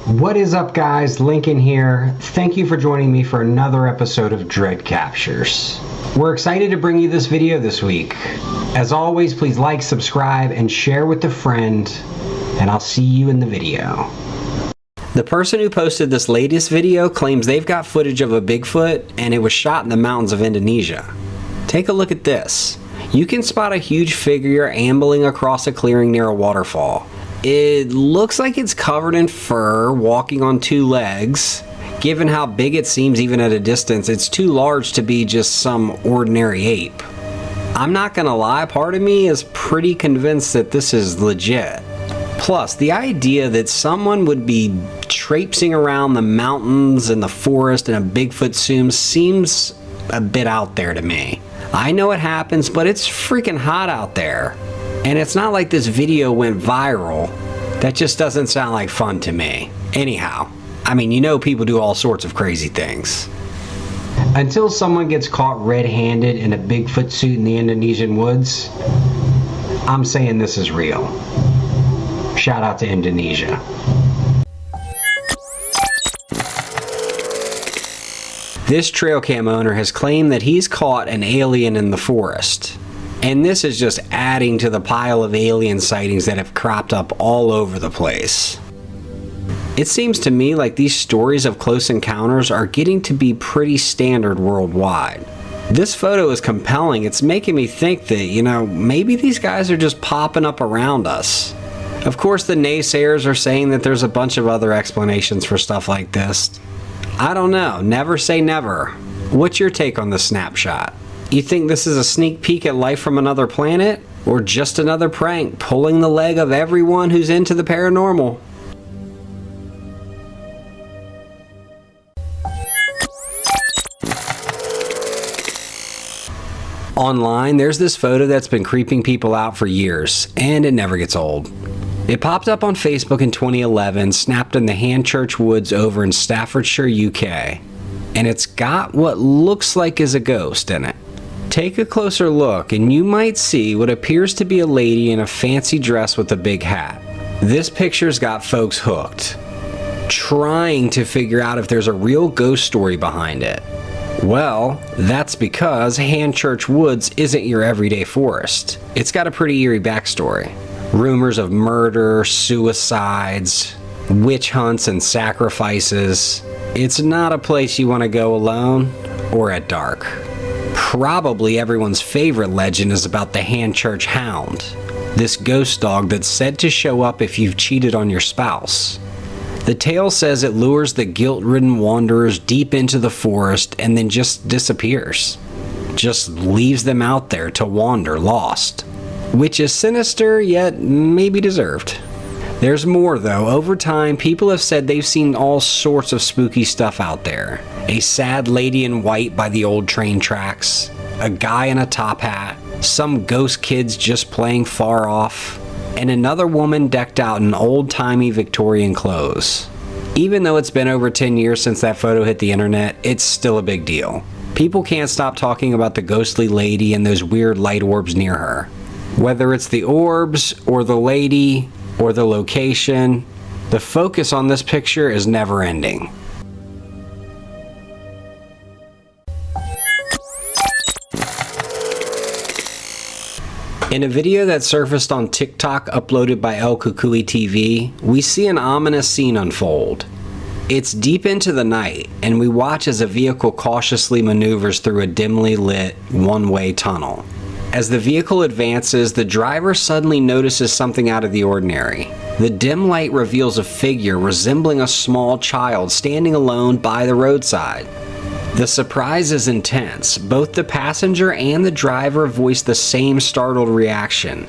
What is up, guys? Lincoln here. Thank you for joining me for another episode of Dread Captures. We're excited to bring you this video this week. As always, please like, subscribe, and share with a friend, and I'll see you in the video. The person who posted this latest video claims they've got footage of a Bigfoot and it was shot in the mountains of Indonesia. Take a look at this. You can spot a huge figure ambling across a clearing near a waterfall. It looks like it's covered in fur, walking on two legs. Given how big it seems even at a distance, it's too large to be just some ordinary ape. I'm not gonna lie, part of me is pretty convinced that this is legit. Plus, the idea that someone would be traipsing around the mountains and the forest in a Bigfoot suit seems a bit out there to me. I know it happens, but it's freaking hot out there. And it's not like this video went viral. That just doesn't sound like fun to me. Anyhow, I mean, you know people do all sorts of crazy things. Until someone gets caught red-handed in a Bigfoot suit in the Indonesian woods, I'm saying this is real. Shout out to Indonesia. This Trailcam owner has claimed that he's caught an alien in the forest. And this is just adding to the pile of alien sightings that have cropped up all over the place. It seems to me like these stories of close encounters are getting to be pretty standard worldwide. This photo is compelling. It's making me think that, maybe these guys are just popping up around us. Of course, the naysayers are saying that there's a bunch of other explanations for stuff like this. I don't know. Never say never. What's your take on this snapshot? You think this is a sneak peek at life from another planet? Or just another prank pulling the leg of everyone who's into the paranormal? Online, there's this photo that's been creeping people out for years, and it never gets old. It popped up on Facebook in 2011, snapped in the Hanchurch Woods over in Staffordshire, UK. And it's got what looks like is a ghost in it. Take a closer look and you might see what appears to be a lady in a fancy dress with a big hat. This picture's got folks hooked, trying to figure out if there's a real ghost story behind it. Well, that's because Hanchurch Woods isn't your everyday forest. It's got a pretty eerie backstory. Rumors of murder, suicides, witch hunts, and sacrifices. It's not a place you want to go alone or at dark. Probably everyone's favorite legend is about the Hanchurch Hound, this ghost dog that's said to show up if you've cheated on your spouse. The tale says it lures the guilt-ridden wanderers deep into the forest and then just disappears. Just leaves them out there to wander lost. Which is sinister, yet maybe deserved. There's more though. Over time, people have said they've seen all sorts of spooky stuff out there. A sad lady in white by the old train tracks, a guy in a top hat, some ghost kids just playing far off, and another woman decked out in old-timey Victorian clothes. Even though it's been over 10 years since that photo hit the internet, it's still a big deal. People can't stop talking about the ghostly lady and those weird light orbs near her. Whether it's the orbs, or the lady, or the location, the focus on this picture is never ending. In a video that surfaced on TikTok uploaded by El Kukui TV, we see an ominous scene unfold. It's deep into the night, and we watch as a vehicle cautiously maneuvers through a dimly lit, one-way tunnel. As the vehicle advances, the driver suddenly notices something out of the ordinary. The dim light reveals a figure resembling a small child standing alone by the roadside. The surprise is intense. Both the passenger and the driver voice the same startled reaction,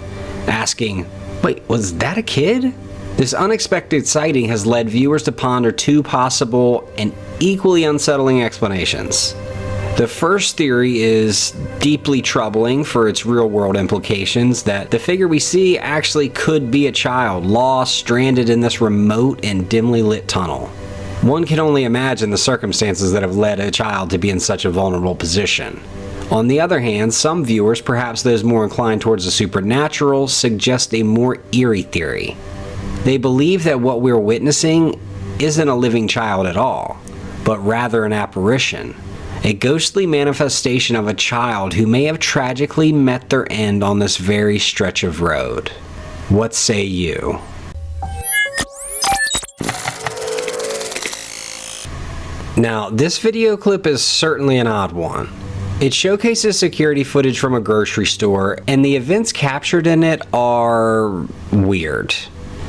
asking, "Wait, was that a kid?" This unexpected sighting has led viewers to ponder two possible and equally unsettling explanations. The first theory is deeply troubling for its real-world implications, that the figure we see actually could be a child lost, stranded in this remote and dimly lit tunnel. One can only imagine the circumstances that have led a child to be in such a vulnerable position. On the other hand, some viewers, perhaps those more inclined towards the supernatural, suggest a more eerie theory. They believe that what we're witnessing isn't a living child at all, but rather an apparition, a ghostly manifestation of a child who may have tragically met their end on this very stretch of road. What say you? Now, this video clip is certainly an odd one. It showcases security footage from a grocery store, and the events captured in it are weird.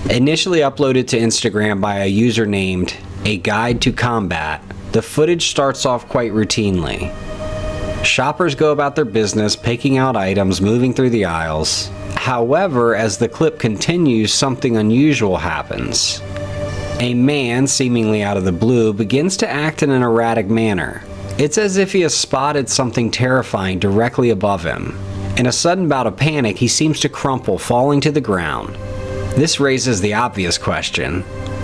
Initially uploaded to Instagram by a user named A Guide to Combat, the footage starts off quite routinely. Shoppers go about their business, picking out items, moving through the aisles. However, as the clip continues, something unusual happens. A man, seemingly out of the blue, begins to act in an erratic manner. It's as if he has spotted something terrifying directly above him. In a sudden bout of panic, he seems to crumple, falling to the ground. This raises the obvious question: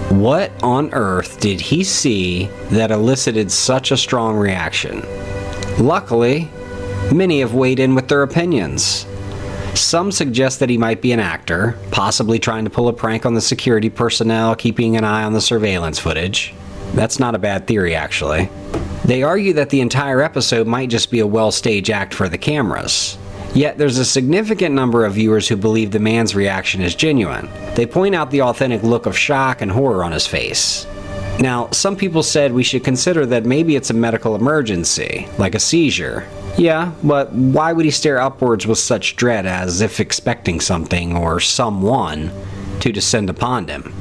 what on earth did he see that elicited such a strong reaction? Luckily, many have weighed in with their opinions. Some suggest that he might be an actor, possibly trying to pull a prank on the security personnel, keeping an eye on the surveillance footage. That's not a bad theory, actually. They argue that the entire episode might just be a well-staged act for the cameras. Yet there's a significant number of viewers who believe the man's reaction is genuine. They point out the authentic look of shock and horror on his face. Now, some people said we should consider that maybe it's a medical emergency, like a seizure. Yeah, but why would he stare upwards with such dread, as if expecting something or someone to descend upon him?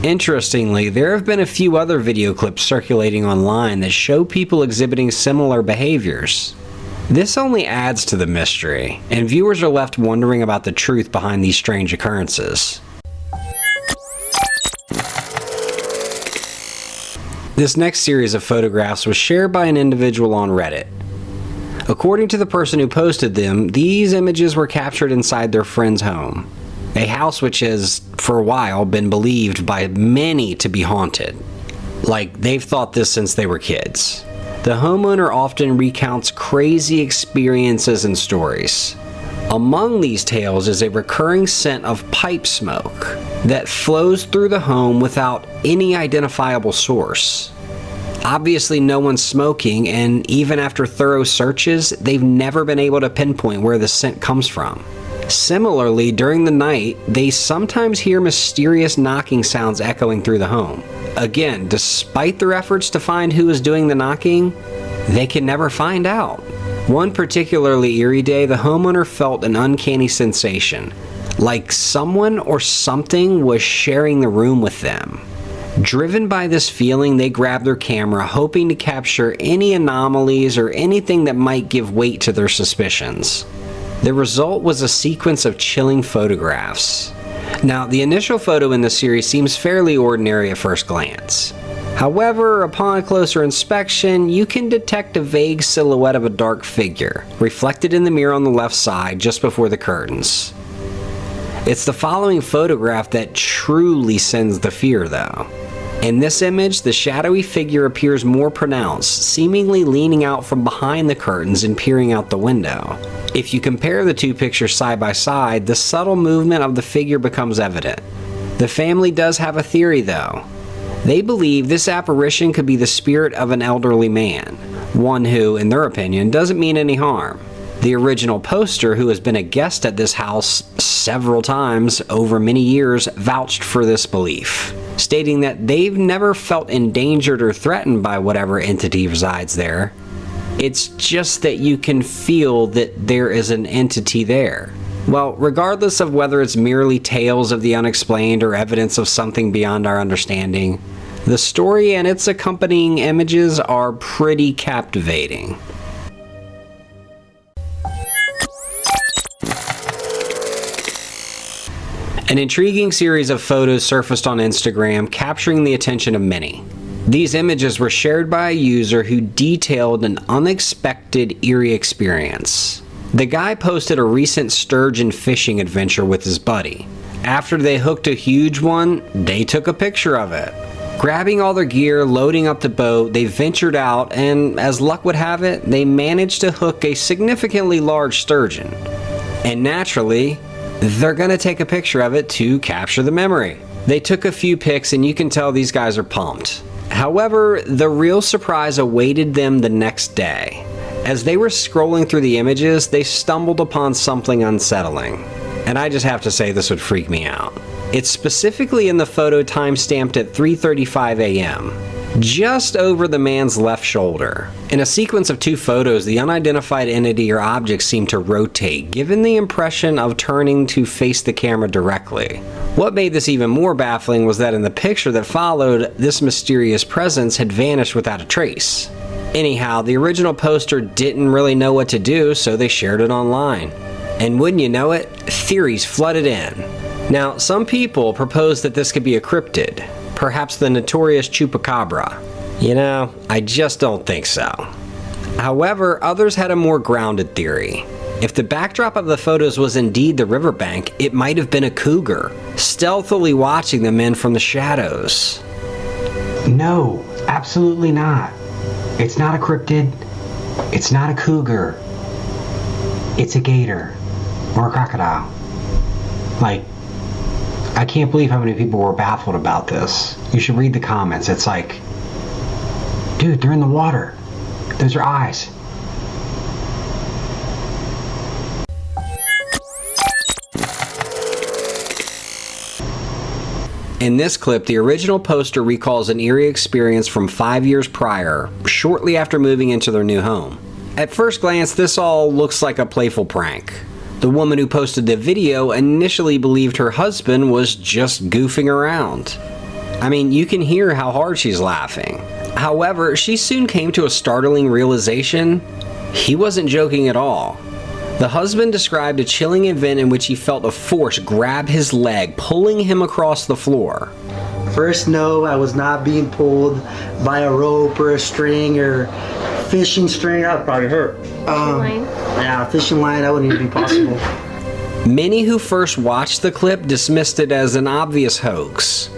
Interestingly, there have been a few other video clips circulating online that show people exhibiting similar behaviors. This only adds to the mystery, and viewers are left wondering about the truth behind these strange occurrences. This next series of photographs was shared by an individual on Reddit. According to the person who posted them, these images were captured inside their friend's home, a house which has, for a while, been believed by many to be haunted. Like, they've thought this since they were kids. The homeowner often recounts crazy experiences and stories. Among these tales is a recurring scent of pipe smoke that flows through the home without any identifiable source. Obviously, no one's smoking, and even after thorough searches, they've never been able to pinpoint where the scent comes from. Similarly, during the night, they sometimes hear mysterious knocking sounds echoing through the home. Again, despite their efforts to find who is doing the knocking, they can never find out. One particularly eerie day, the homeowner felt an uncanny sensation, like someone or something was sharing the room with them. Driven by this feeling, they grabbed their camera, hoping to capture any anomalies or anything that might give weight to their suspicions. The result was a sequence of chilling photographs. Now, the initial photo in the series seems fairly ordinary at first glance. However, upon closer inspection, you can detect a vague silhouette of a dark figure, reflected in the mirror on the left side just before the curtains. It's the following photograph that truly sends the fear, though. In this image, the shadowy figure appears more pronounced, seemingly leaning out from behind the curtains and peering out the window. If you compare the two pictures side by side, the subtle movement of the figure becomes evident. The family does have a theory, though. They believe this apparition could be the spirit of an elderly man, one who, in their opinion, doesn't mean any harm. The original poster, who has been a guest at this house several times over many years, vouched for this belief, stating that they've never felt endangered or threatened by whatever entity resides there. It's just that you can feel that there is an entity there. Well, regardless of whether it's merely tales of the unexplained or evidence of something beyond our understanding, the story and its accompanying images are pretty captivating. An intriguing series of photos surfaced on Instagram, capturing the attention of many. These images were shared by a user who detailed an unexpected eerie experience. The guy posted a recent sturgeon fishing adventure with his buddy. After they hooked a huge one, they took a picture of it. Grabbing all their gear, loading up the boat, they ventured out, and as luck would have it, they managed to hook a significantly large sturgeon. And naturally, they're gonna take a picture of it to capture the memory. They took a few pics and you can tell these guys are pumped. However, the real surprise awaited them the next day. As they were scrolling through the images, they stumbled upon something unsettling. And I just have to say this would freak me out. It's specifically in the photo timestamped at 3:35 a.m., just over the man's left shoulder. In a sequence of 2 photos, the unidentified entity or object seemed to rotate, giving the impression of turning to face the camera directly. What made this even more baffling was that in the picture that followed, this mysterious presence had vanished without a trace. Anyhow, the original poster didn't really know what to do, so they shared it online. And wouldn't you know it, theories flooded in. Now, some people proposed that this could be a cryptid, perhaps the notorious chupacabra. You know, I just don't think so. However, others had a more grounded theory. If the backdrop of the photos was indeed the riverbank, it might have been a cougar, stealthily watching the men from the shadows. No, absolutely not. It's not a cryptid. It's not a cougar. It's a gator. Or a crocodile. Like, I can't believe how many people were baffled about this. You should read the comments. It's like, dude, they're in the water. Those are eyes. In this clip, the original poster recalls an eerie experience from 5 years prior, shortly after moving into their new home. At first glance, this all looks like a playful prank. The woman who posted the video initially believed her husband was just goofing around. I mean, you can hear how hard she's laughing. However, she soon came to a startling realization. He wasn't joking at all. The husband described a chilling event in which he felt a force grab his leg, pulling him across the floor. First, no, I was not being pulled by a rope or a string or fishing string. That would probably hurt. Yeah, fishing line, that wouldn't even be possible. Many who first watched the clip dismissed it as an obvious hoax.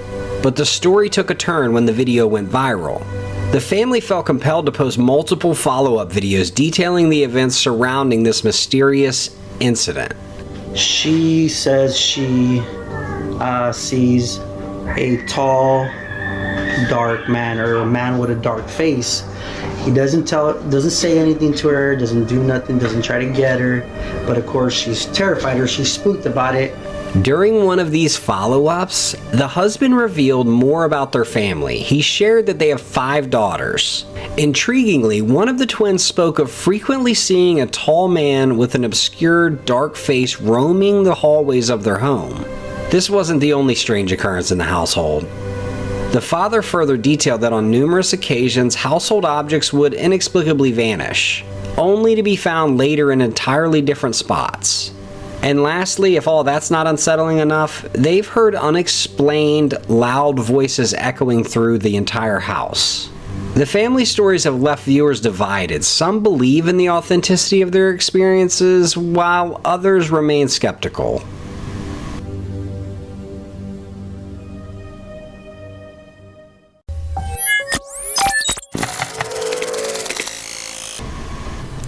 But the story took a turn when the video went viral. The family felt compelled to post multiple follow-up videos detailing the events surrounding this mysterious incident. She says she sees a tall, dark man, or a man with a dark face. He doesn't say anything to her, doesn't do nothing, doesn't try to get her, but of course she's terrified or she's spooked about it. During one of these follow-ups, the husband revealed more about their family. He shared that they have 5 daughters. Intriguingly, one of the twins spoke of frequently seeing a tall man with an obscure dark face roaming the hallways of their home. This wasn't the only strange occurrence in the household. The father further detailed that on numerous occasions, household objects would inexplicably vanish, only to be found later in entirely different spots. And lastly, if all that's not unsettling enough, they've heard unexplained, loud voices echoing through the entire house. The family stories have left viewers divided. Some believe in the authenticity of their experiences, while others remain skeptical.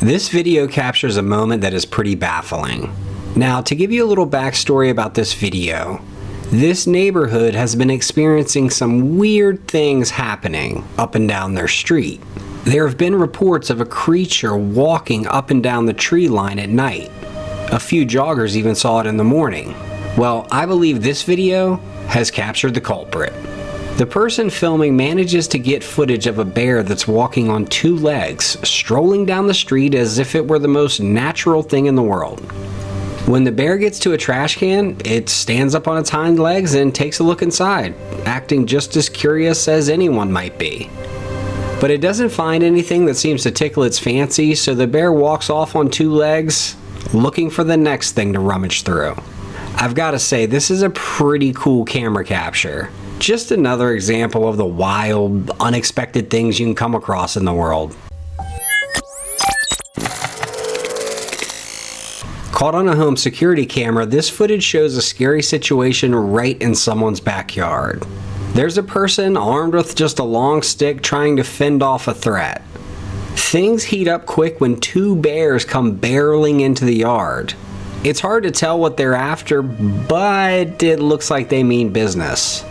This video captures a moment that is pretty baffling. Now, to give you a little backstory about this video, this neighborhood has been experiencing some weird things happening up and down their street. There have been reports of a creature walking up and down the tree line at night. A few joggers even saw it in the morning. Well, I believe this video has captured the culprit. The person filming manages to get footage of a bear that's walking on 2 legs, strolling down the street as if it were the most natural thing in the world. When the bear gets to a trash can, it stands up on its hind legs and takes a look inside, acting just as curious as anyone might be. But it doesn't find anything that seems to tickle its fancy, so the bear walks off on 2 legs, looking for the next thing to rummage through. I've got to say, this is a pretty cool camera capture. Just another example of the wild, unexpected things you can come across in the world. Caught on a home security camera, this footage shows a scary situation right in someone's backyard. There's a person armed with just a long stick trying to fend off a threat. Things heat up quick when 2 bears come barreling into the yard. It's hard to tell what they're after, but it looks like they mean business.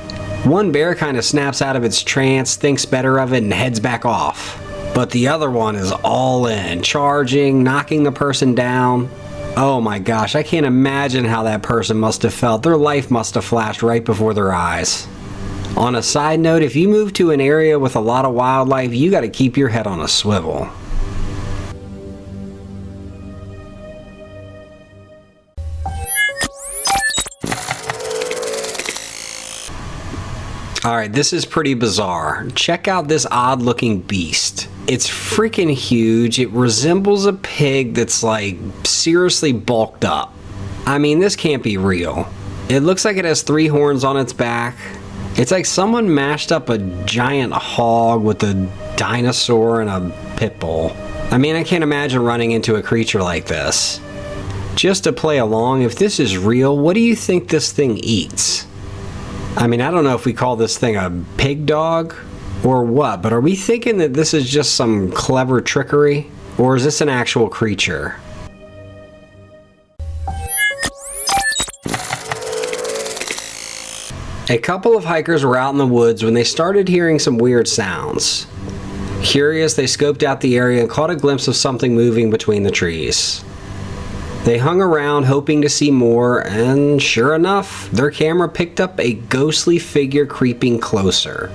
One bear kind of snaps out of its trance, thinks better of it, and heads back off. But the other one is all in, charging, knocking the person down. Oh my gosh, I can't imagine how that person must have felt. Their life must have flashed right before their eyes. On a side note, if you move to an area with a lot of wildlife, you got to keep your head on a swivel. Alright, this is pretty bizarre. Check out this odd looking beast. It's freaking huge. It resembles a pig that's like seriously bulked up. I mean, this can't be real. It looks like it has 3 horns on its back. It's like someone mashed up a giant hog with a dinosaur and a pit bull. I mean, I can't imagine running into a creature like this. Just to play along, if this is real, what do you think this thing eats? I mean, I don't know if we call this thing a pig dog or what, but are we thinking that this is just some clever trickery? Or is this an actual creature? A couple of hikers were out in the woods when they started hearing some weird sounds. Curious, they scoped out the area and caught a glimpse of something moving between the trees. They hung around hoping to see more, and sure enough, their camera picked up a ghostly figure creeping closer.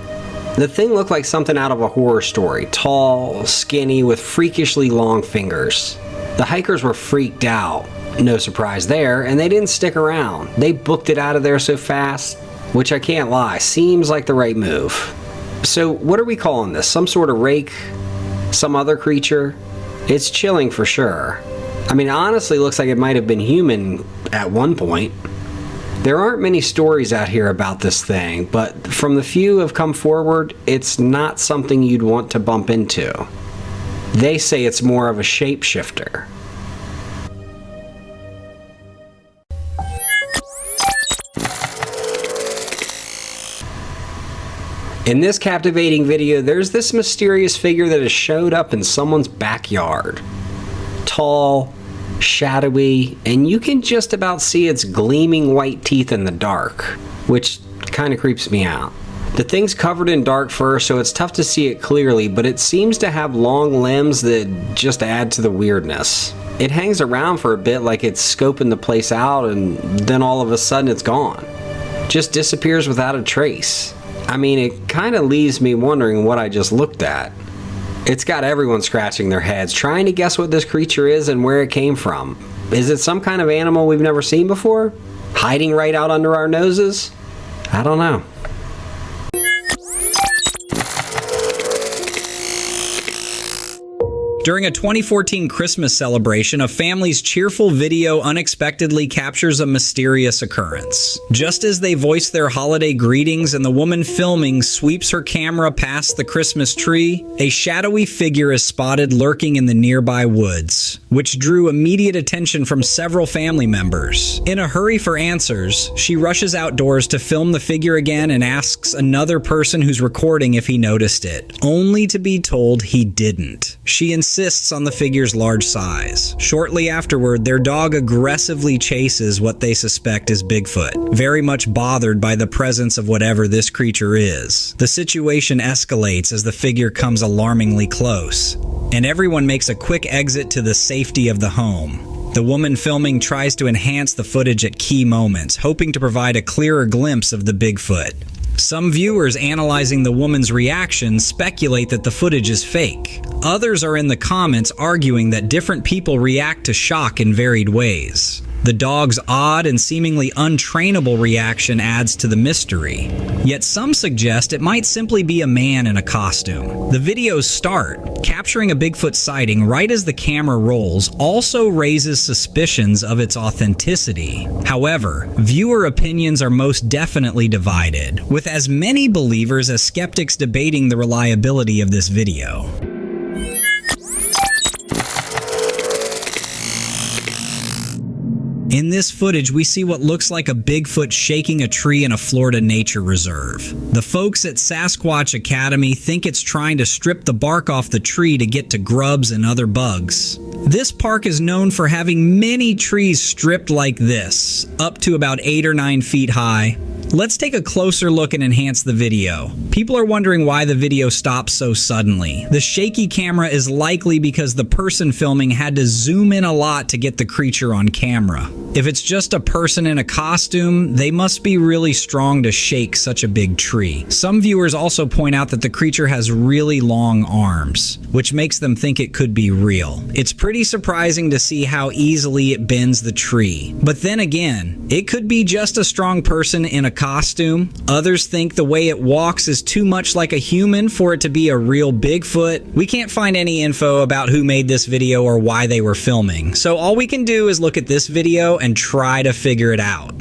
The thing looked like something out of a horror story, tall, skinny, with freakishly long fingers. The hikers were freaked out, no surprise there, and they didn't stick around. They booked it out of there so fast, which I can't lie, seems like the right move. So what are we calling this? Some sort of rake? Some other creature? It's chilling for sure. I mean, honestly, looks like it might have been human at one point. There aren't many stories out here about this thing, but from the few have come forward, it's not something you'd want to bump into. They say it's more of a shapeshifter. In this captivating video, there's this mysterious figure that has showed up in someone's backyard. Tall, shadowy, and you can just about see its gleaming white teeth in the dark, which kind of creeps me out. The thing's covered in dark fur, so it's tough to see it clearly, but it seems to have long limbs that just add to the weirdness. It hangs around for a bit like it's scoping the place out, and then all of a sudden it's gone. Just disappears without a trace. I mean, it kind of leaves me wondering what I just looked at. It's got everyone scratching their heads, trying to guess what this creature is and where it came from. Is it some kind of animal we've never seen before? Hiding right out under our noses? I don't know. During a 2014 Christmas celebration, a family's cheerful video unexpectedly captures a mysterious occurrence. Just as they voice their holiday greetings and the woman filming sweeps her camera past the Christmas tree, a shadowy figure is spotted lurking in the nearby woods, which drew immediate attention from several family members. In a hurry for answers, she rushes outdoors to film the figure again and asks another person who's recording if he noticed it, only to be told he didn't. She insists on the figure's large size. Shortly afterward, their dog aggressively chases what they suspect is Bigfoot, very much bothered by the presence of whatever this creature is. The situation escalates as the figure comes alarmingly close, and everyone makes a quick exit to the safety of the home. The woman filming tries to enhance the footage at key moments, hoping to provide a clearer glimpse of the Bigfoot. Some viewers analyzing the woman's reaction speculate that the footage is fake. Others are in the comments arguing that different people react to shock in varied ways. The dog's odd and seemingly untrainable reaction adds to the mystery. Yet some suggest it might simply be a man in a costume. The video's start, capturing a Bigfoot sighting right as the camera rolls, also raises suspicions of its authenticity. However, viewer opinions are most definitely divided, with as many believers as skeptics debating the reliability of this video. In this footage, we see what looks like a Bigfoot shaking a tree in a Florida nature reserve. The folks at Sasquatch Academy think it's trying to strip the bark off the tree to get to grubs and other bugs. This park is known for having many trees stripped like this, up to about 8 or 9 feet high. Let's take a closer look and enhance the video. People are wondering why the video stops so suddenly. The shaky camera is likely because the person filming had to zoom in a lot to get the creature on camera. If it's just a person in a costume, they must be really strong to shake such a big tree. Some viewers also point out that the creature has really long arms, which makes them think it could be real. It's pretty surprising to see how easily it bends the tree. But then again, it could be just a strong person in a costume. Others think the way it walks is too much like a human for it to be a real Bigfoot. We can't find any info about who made this video or why they were filming, so all we can do is look at this video and try to figure it out.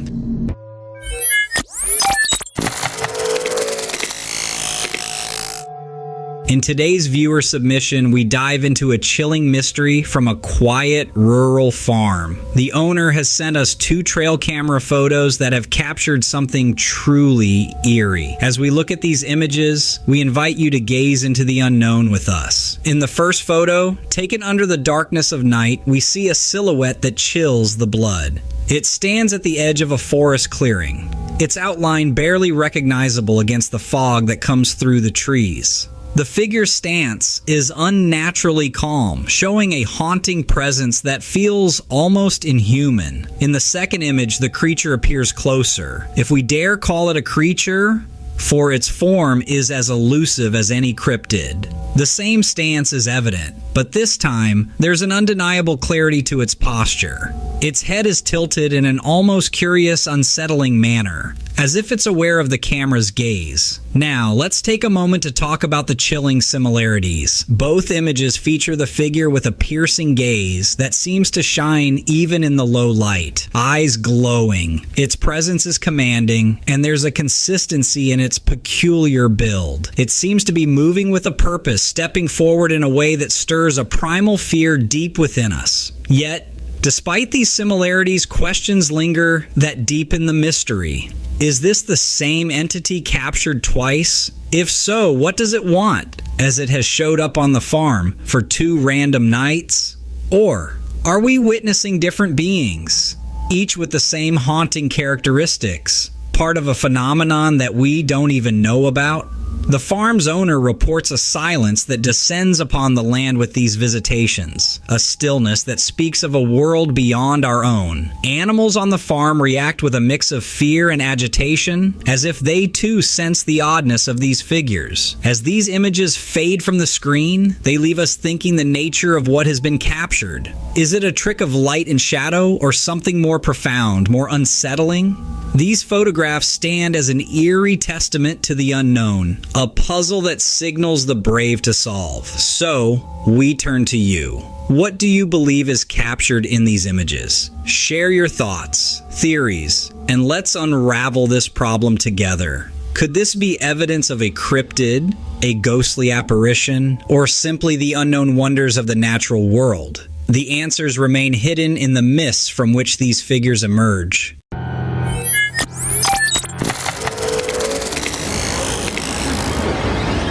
In today's viewer submission, we dive into a chilling mystery from a quiet rural farm. The owner has sent us 2 trail camera photos that have captured something truly eerie. As we look at these images, we invite you to gaze into the unknown with us. In the first photo, taken under the darkness of night, we see a silhouette that chills the blood. It stands at the edge of a forest clearing, its outline barely recognizable against the fog that comes through the trees. The figure's stance is unnaturally calm, showing a haunting presence that feels almost inhuman. In the second image, the creature appears closer. If we dare call it a creature, for its form is as elusive as any cryptid. The same stance is evident, but this time, there's an undeniable clarity to its posture. Its head is tilted in an almost curious, unsettling manner, as if it's aware of the camera's gaze. Now, let's take a moment to talk about the chilling similarities. Both images feature the figure with a piercing gaze that seems to shine even in the low light. Eyes glowing, its presence is commanding, and there's a consistency in its peculiar build. It seems to be moving with a purpose, stepping forward in a way that stirs a primal fear deep within us. Yet, despite these similarities, questions linger that deepen the mystery. Is this the same entity captured twice? If so, what does it want, as it has showed up on the farm for 2 random nights? Or are we witnessing different beings, each with the same haunting characteristics, part of a phenomenon that we don't even know about? The farm's owner reports a silence that descends upon the land with these visitations, a stillness that speaks of a world beyond our own. Animals on the farm react with a mix of fear and agitation, as if they too sense the oddness of these figures. As these images fade from the screen, they leave us thinking the nature of what has been captured. Is it a trick of light and shadow, or something more profound, more unsettling? These photographs stand as an eerie testament to the unknown, a puzzle that signals the brave to solve. So, we turn to you. What do you believe is captured in these images? Share your thoughts, theories, and let's unravel this problem together. Could this be evidence of a cryptid, a ghostly apparition, or simply the unknown wonders of the natural world? The answers remain hidden in the mists from which these figures emerge.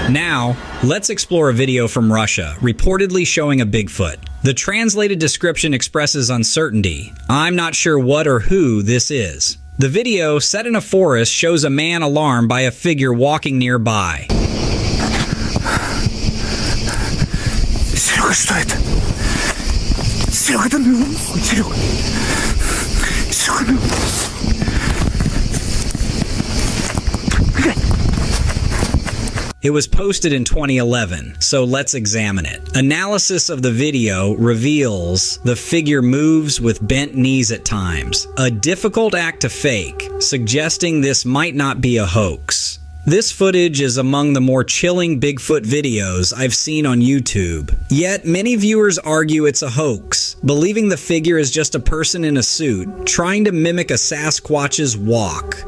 Now, let's explore a video from Russia, reportedly showing a Bigfoot. The translated description expresses uncertainty. I'm not sure what or who this is. The video, set in a forest, shows a man alarmed by a figure walking nearby. Серега, что это? Серега, это Серега. Серега. It was posted in 2011, so let's examine it. Analysis of the video reveals the figure moves with bent knees at times, a difficult act to fake, suggesting this might not be a hoax. This footage is among the more chilling Bigfoot videos I've seen on YouTube. Yet, many viewers argue it's a hoax, believing the figure is just a person in a suit, trying to mimic a Sasquatch's walk.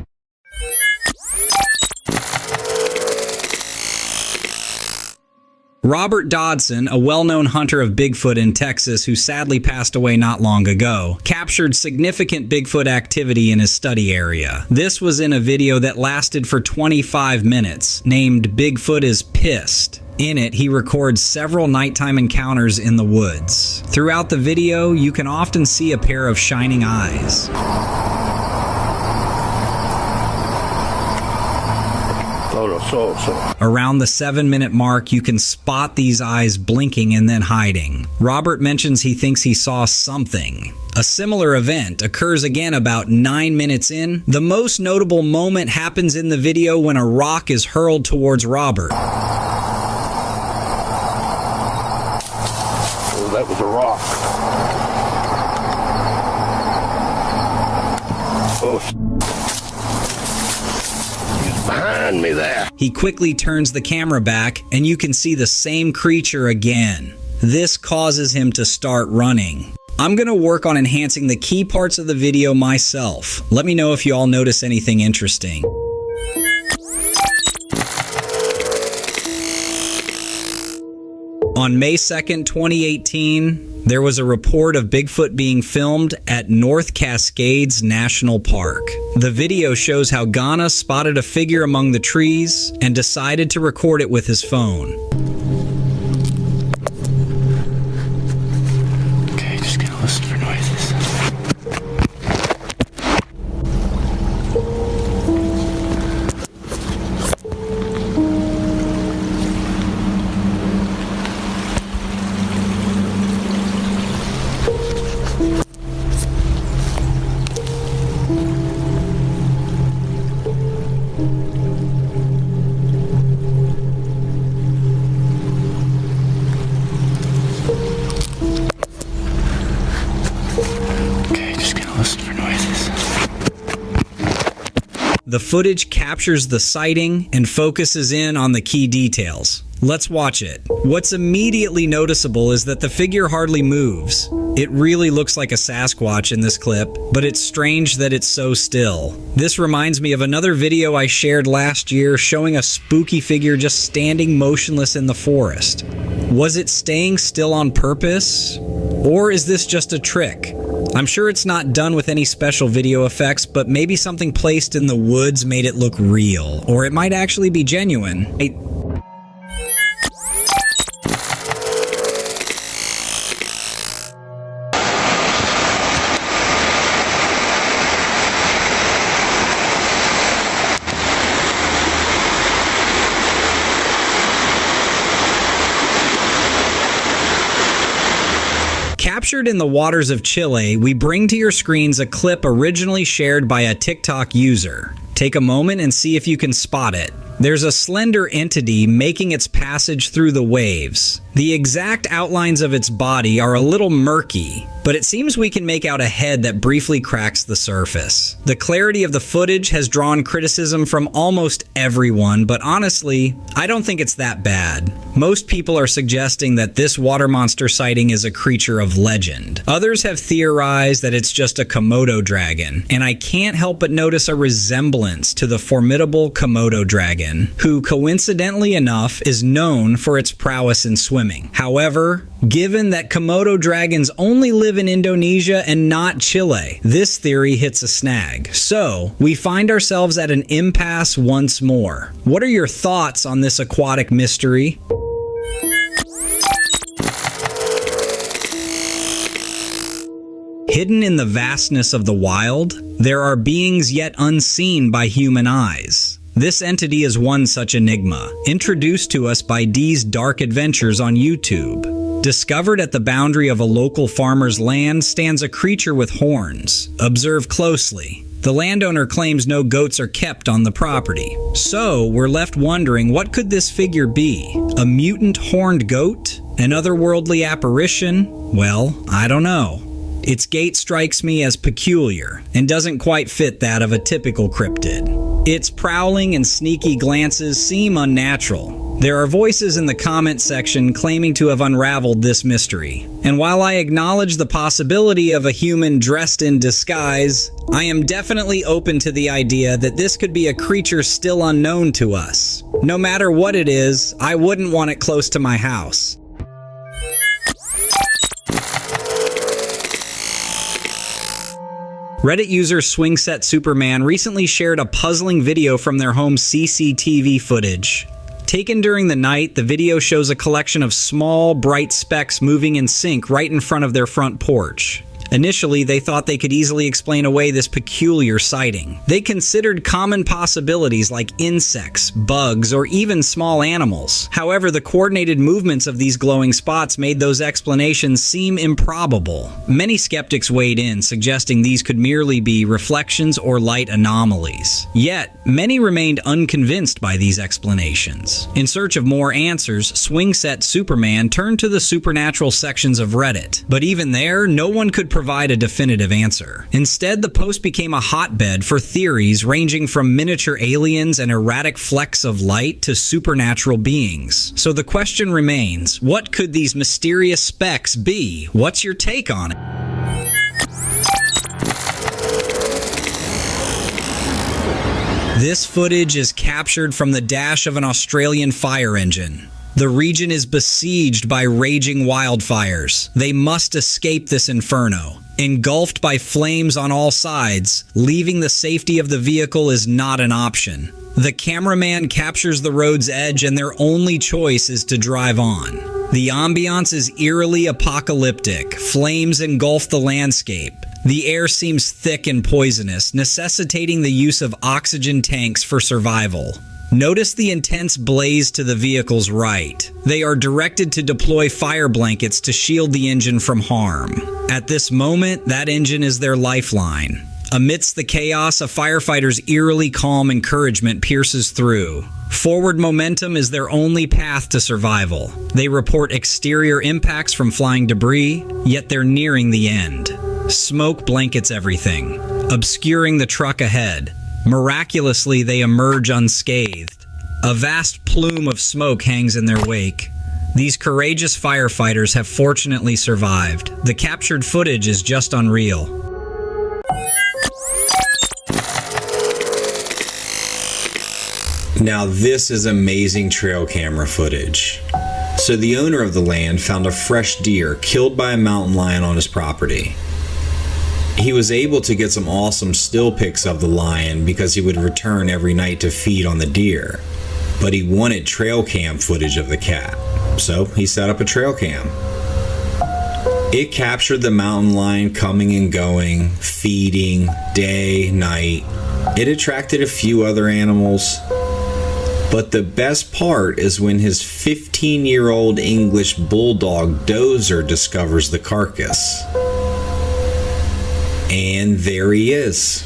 Robert Dodson, a well-known hunter of Bigfoot in Texas who sadly passed away not long ago, captured significant Bigfoot activity in his study area. This was in a video that lasted for 25 minutes, named Bigfoot is Pissed. In it, he records several nighttime encounters in the woods. Throughout the video, you can often see a pair of shining eyes. Around the 7-minute mark, you can spot these eyes blinking and then hiding. Robert mentions he thinks he saw something. A similar event occurs again about 9 minutes in. The most notable moment happens in the video when a rock is hurled towards Robert. Oh, that was a rock. Oh, he's behind me there. He quickly turns the camera back, and you can see the same creature again. This causes him to start running. I'm going to work on enhancing the key parts of the video myself. Let me know if you all notice anything interesting. On May 2nd, 2018, there was a report of Bigfoot being filmed at North Cascades National Park. The video shows how Ghana spotted a figure among the trees and decided to record it with his phone. Okay, just gonna listen for noises. The footage captures the sighting and focuses in on the key details. Let's watch it. What's immediately noticeable is that the figure hardly moves. It really looks like a Sasquatch in this clip, but it's strange that it's so still. This reminds me of another video I shared last year showing a spooky figure just standing motionless in the forest. Was it staying still on purpose? Or is this just a trick? I'm sure it's not done with any special video effects, but maybe something placed in the woods made it look real, or it might actually be genuine. Captured in the waters of Chile, we bring to your screens a clip originally shared by a TikTok user. Take a moment and see if you can spot it. There's a slender entity making its passage through the waves. The exact outlines of its body are a little murky, but it seems we can make out a head that briefly cracks the surface. The clarity of the footage has drawn criticism from almost everyone, but honestly, I don't think it's that bad. Most people are suggesting that this water monster sighting is a creature of legend. Others have theorized that it's just a Komodo dragon, and I can't help but notice a resemblance to the formidable Komodo dragon, who coincidentally enough is known for its prowess in swimming. However, given that Komodo dragons only live in Indonesia and not Chile, this theory hits a snag. So, we find ourselves at an impasse once more. What are your thoughts on this aquatic mystery? Hidden in the vastness of the wild, there are beings yet unseen by human eyes. This entity is one such enigma, introduced to us by D's Dark Adventures on YouTube. Discovered at the boundary of a local farmer's land stands a creature with horns. Observe closely. The landowner claims no goats are kept on the property. So, we're left wondering, what could this figure be? A mutant horned goat? An otherworldly apparition? Well, I don't know. Its gait strikes me as peculiar, and doesn't quite fit that of a typical cryptid. Its prowling and sneaky glances seem unnatural. There are voices in the comment section claiming to have unraveled this mystery. And while I acknowledge the possibility of a human dressed in disguise, I am definitely open to the idea that this could be a creature still unknown to us. No matter what it is, I wouldn't want it close to my house. Reddit user Swingset Superman recently shared a puzzling video from their home CCTV footage. Taken during the night, the video shows a collection of small, bright specks moving in sync right in front of their front porch. Initially, they thought they could easily explain away this peculiar sighting. They considered common possibilities like insects, bugs, or even small animals. However, the coordinated movements of these glowing spots made those explanations seem improbable. Many skeptics weighed in, suggesting these could merely be reflections or light anomalies. Yet, many remained unconvinced by these explanations. In search of more answers, Swing Set Superman turned to the supernatural sections of Reddit. But even there, no one could provide a definitive answer. Instead, the post became a hotbed for theories ranging from miniature aliens and erratic flecks of light to supernatural beings. So the question remains, what could these mysterious specks be? What's your take on it? This footage is captured from the dash of an Australian fire engine. The region is besieged by raging wildfires. They must escape this inferno. Engulfed by flames on all sides, leaving the safety of the vehicle is not an option. The cameraman captures the road's edge and their only choice is to drive on. The ambiance is eerily apocalyptic. Flames engulf the landscape. The air seems thick and poisonous, necessitating the use of oxygen tanks for survival. Notice the intense blaze to the vehicle's right. They are directed to deploy fire blankets to shield the engine from harm. At this moment, that engine is their lifeline. Amidst the chaos, a firefighter's eerily calm encouragement pierces through. Forward momentum is their only path to survival. They report exterior impacts from flying debris, yet they're nearing the end. Smoke blankets everything, obscuring the truck ahead. Miraculously, they emerge unscathed. A vast plume of smoke hangs in their wake. These courageous firefighters have fortunately survived. The captured footage is just unreal. Now this is amazing trail camera footage. So the owner of the land found a fresh deer killed by a mountain lion on his property. He was able to get some awesome still pics of the lion because he would return every night to feed on the deer. But he wanted trail cam footage of the cat, so he set up a trail cam. It captured the mountain lion coming and going, feeding, day, night. It attracted a few other animals. But the best part is when his 15-year-old English bulldog Dozer discovers the carcass. And there he is.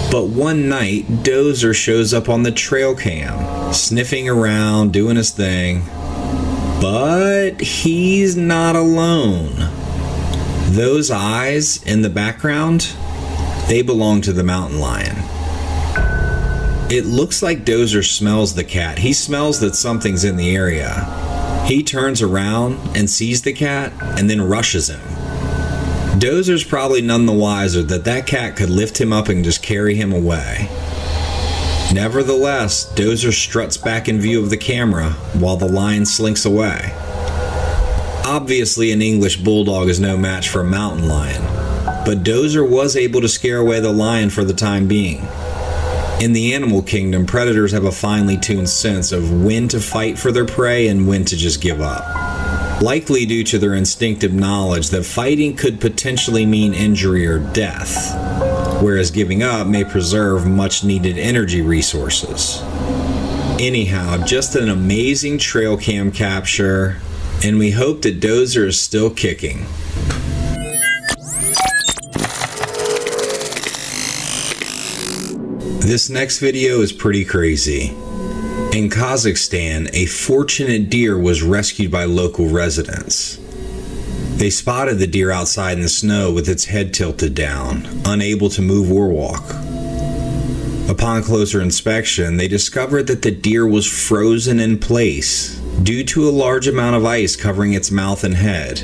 But one night, Dozer shows up on the trail cam, sniffing around, doing his thing. But he's not alone. Those eyes in the background, they belong to the mountain lion. It looks like Dozer smells the cat. He smells that something's in the area. He turns around and sees the cat and then rushes him. Dozer's probably none the wiser that that cat could lift him up and just carry him away. Nevertheless, Dozer struts back in view of the camera while the lion slinks away. Obviously, an English bulldog is no match for a mountain lion, but Dozer was able to scare away the lion for the time being. In the animal kingdom, predators have a finely tuned sense of when to fight for their prey and when to just give up. Likely due to their instinctive knowledge that fighting could potentially mean injury or death, whereas giving up may preserve much needed energy resources. Anyhow, just an amazing trail cam capture, and we hope that Dozer is still kicking. This next video is pretty crazy. In Kazakhstan, a fortunate deer was rescued by local residents. They spotted the deer outside in the snow with its head tilted down, unable to move or walk. Upon closer inspection, they discovered that the deer was frozen in place due to a large amount of ice covering its mouth and head.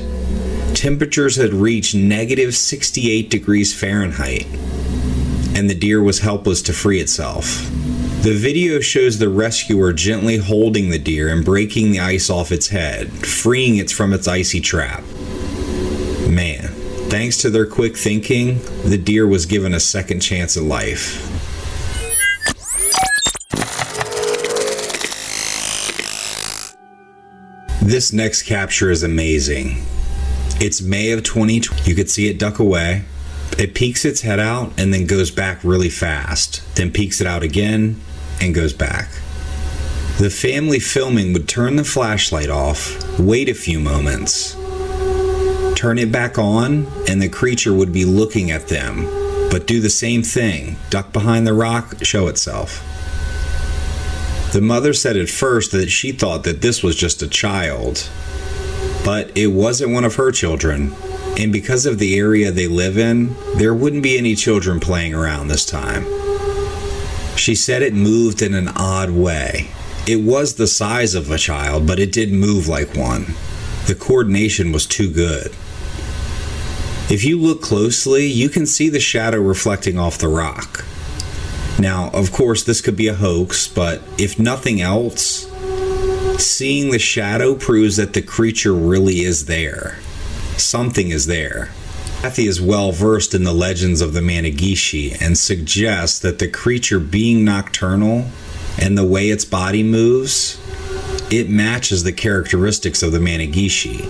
Temperatures had reached negative 68 degrees Fahrenheit, and the deer was helpless to free itself. The video shows the rescuer gently holding the deer and breaking the ice off its head, freeing it from its icy trap. Man, thanks to their quick thinking, the deer was given a second chance at life. This next capture is amazing. It's May of 2020. You could see it duck away. It peeks its head out and then goes back really fast, then peeks it out again and goes back. The family filming would turn the flashlight off, wait a few moments, turn it back on, and the creature would be looking at them, but do the same thing, duck behind the rock, show itself. The mother said at first that she thought that this was just a child, but it wasn't one of her children. And because of the area they live in, there wouldn't be any children playing around this time. She said it moved in an odd way. It was the size of a child, but it did move like one. The coordination was too good. If you look closely, you can see the shadow reflecting off the rock. Now, of course, this could be a hoax, but if nothing else, seeing the shadow proves that the creature really is there. Something is there. Kathy is well versed in the legends of the Mannegishi and suggests that the creature being nocturnal and the way its body moves, it matches the characteristics of the Mannegishi.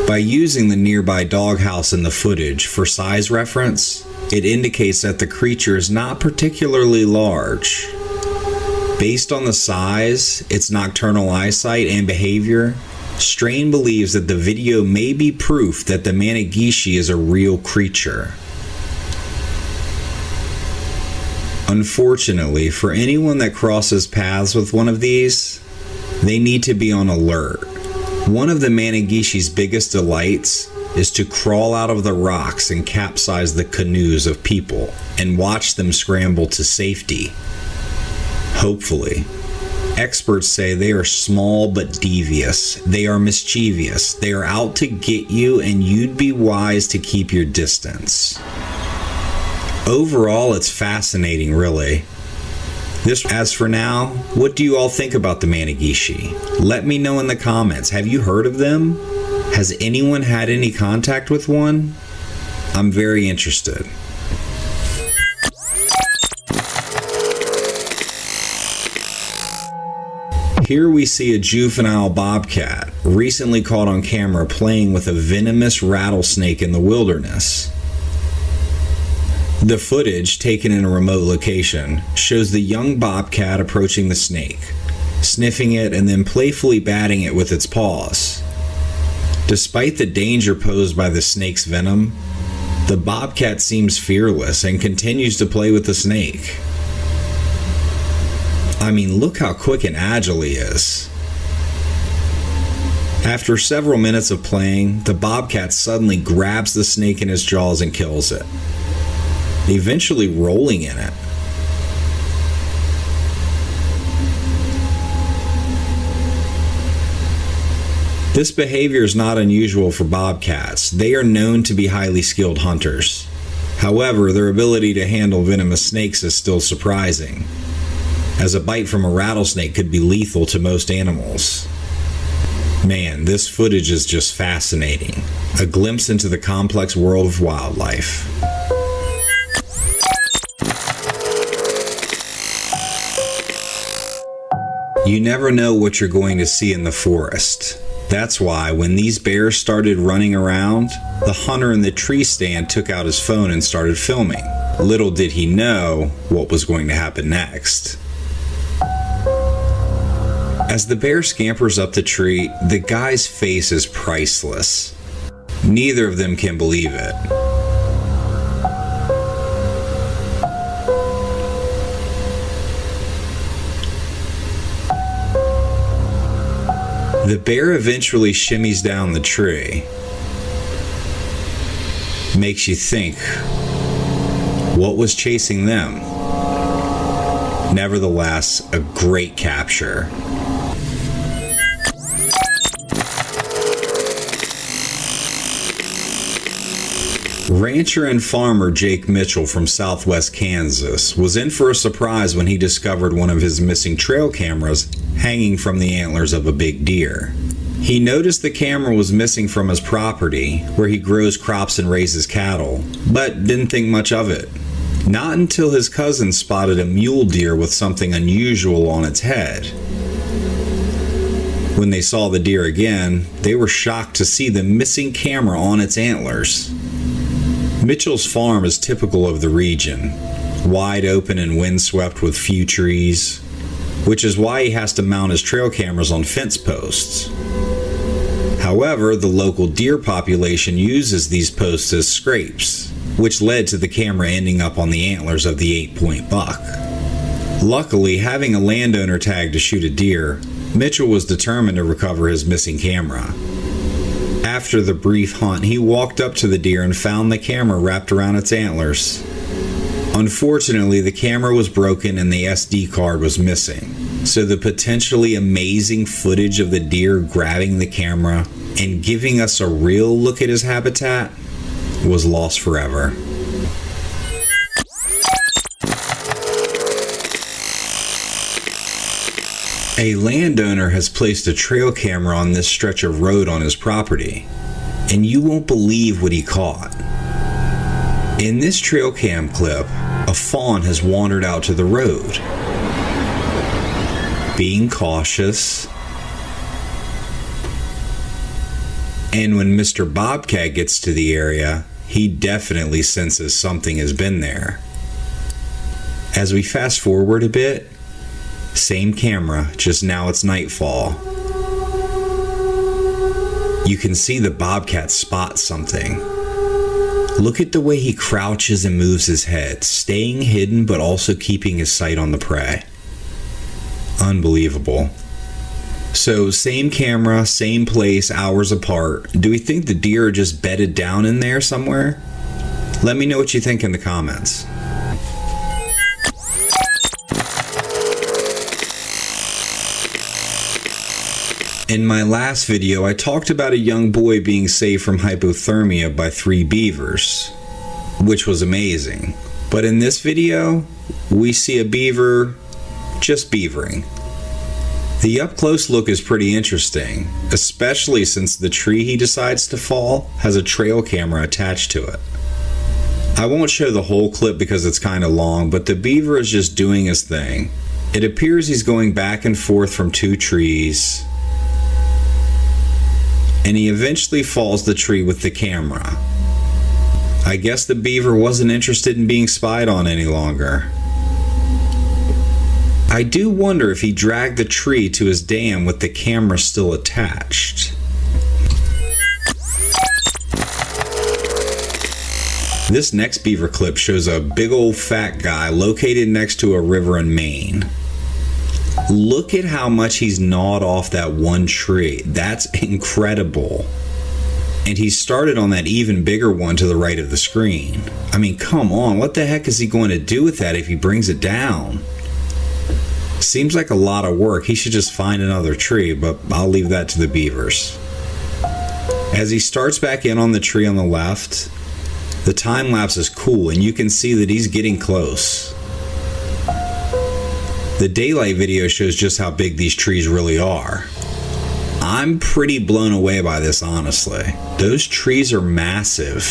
By using the nearby doghouse in the footage for size reference, it indicates that the creature is not particularly large. Based on the size, its nocturnal eyesight, and behavior, Strain believes that the video may be proof that the Mannegishi is a real creature. Unfortunately, for anyone that crosses paths with one of these, they need to be on alert. One of the Mannegishi's biggest delights is to crawl out of the rocks and capsize the canoes of people and watch them scramble to safety. Hopefully. Experts say they are small but devious. They are mischievous. They are out to get you, and you'd be wise to keep your distance. Overall, it's fascinating, really. As for now, what do you all think about the Mannegishi? Let me know in the comments. Have you heard of them? Has anyone had any contact with one? I'm very interested. Here we see a juvenile bobcat recently caught on camera playing with a venomous rattlesnake in the wilderness. The footage, taken in a remote location, shows the young bobcat approaching the snake, sniffing it and then playfully batting it with its paws. Despite the danger posed by the snake's venom, the bobcat seems fearless and continues to play with the snake. I mean, look how quick and agile he is. After several minutes of playing, the bobcat suddenly grabs the snake in his jaws and kills it, eventually rolling in it. This behavior is not unusual for bobcats. They are known to be highly skilled hunters. However, their ability to handle venomous snakes is still surprising, as a bite from a rattlesnake could be lethal to most animals. Man, this footage is just fascinating. A glimpse into the complex world of wildlife. You never know what you're going to see in the forest. That's why when these bears started running around, the hunter in the tree stand took out his phone and started filming. Little did he know what was going to happen next. As the bear scampers up the tree, the guy's face is priceless. Neither of them can believe it. The bear eventually shimmies down the tree. Makes you think, what was chasing them? Nevertheless, a great capture. Rancher and farmer Jake Mitchell from southwest Kansas was in for a surprise when he discovered one of his missing trail cameras hanging from the antlers of a big deer. He noticed the camera was missing from his property, where he grows crops and raises cattle, but didn't think much of it. Not until his cousin spotted a mule deer with something unusual on its head. When they saw the deer again, they were shocked to see the missing camera on its antlers. Mitchell's farm is typical of the region, wide open and windswept with few trees, which is why he has to mount his trail cameras on fence posts. However, the local deer population uses these posts as scrapes, which led to the camera ending up on the antlers of the 8-point buck. Luckily, having a landowner tag to shoot a deer, Mitchell was determined to recover his missing camera. After the brief hunt, he walked up to the deer and found the camera wrapped around its antlers. Unfortunately, the camera was broken and the SD card was missing, so the potentially amazing footage of the deer grabbing the camera and giving us a real look at his habitat was lost forever. A landowner has placed a trail camera on this stretch of road on his property, and you won't believe what he caught. In this trail cam clip, a fawn has wandered out to the road. Being cautious, and when Mr. Bobcat gets to the area, he definitely senses something has been there. As we fast forward a bit, same camera, just now it's nightfall. You can see the bobcat spot something. Look at the way he crouches and moves his head, staying hidden but also keeping his sight on the prey. Unbelievable. So, same camera, same place, hours apart. Do we think the deer are just bedded down in there somewhere? Let me know what you think in the comments. In my last video, I talked about a young boy being saved from hypothermia by 3 beavers, which was amazing. But in this video, we see a beaver just beavering. The up-close look is pretty interesting, especially since the tree he decides to fall has a trail camera attached to it. I won't show the whole clip because it's kind of long, but the beaver is just doing his thing. It appears he's going back and forth from 2 trees, and he eventually falls the tree with the camera. I guess the beaver wasn't interested in being spied on any longer. I do wonder if he dragged the tree to his dam with the camera still attached. This next beaver clip shows a big old fat guy located next to a river in Maine. Look at how much he's gnawed off that one tree. That's incredible. And he started on that even bigger one to the right of the screen. I mean, come on, what the heck is he going to do with that if he brings it down? Seems like a lot of work. He should just find another tree, but I'll leave that to the beavers. As he starts back in on the tree on the left, the time lapse is cool and you can see that he's getting close. The daylight video shows just how big these trees really are. I'm pretty blown away by this, honestly. Those trees are massive.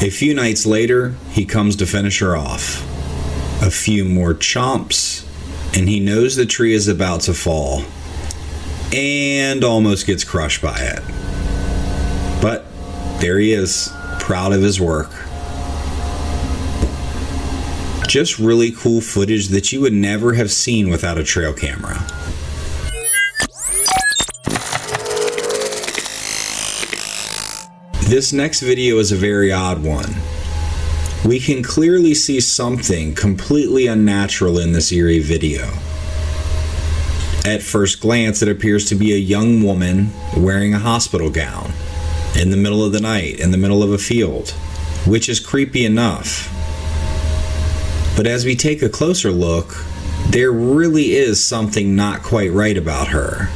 A few nights later, he comes to finish her off. A few more chomps, and he knows the tree is about to fall, and almost gets crushed by it. But there he is, proud of his work. Just really cool footage that you would never have seen without a trail camera. This next video is a very odd one. We can clearly see something completely unnatural in this eerie video. At first glance, it appears to be a young woman wearing a hospital gown in the middle of the night, in the middle of a field, which is creepy enough. But as we take a closer look, there really is something not quite right about her.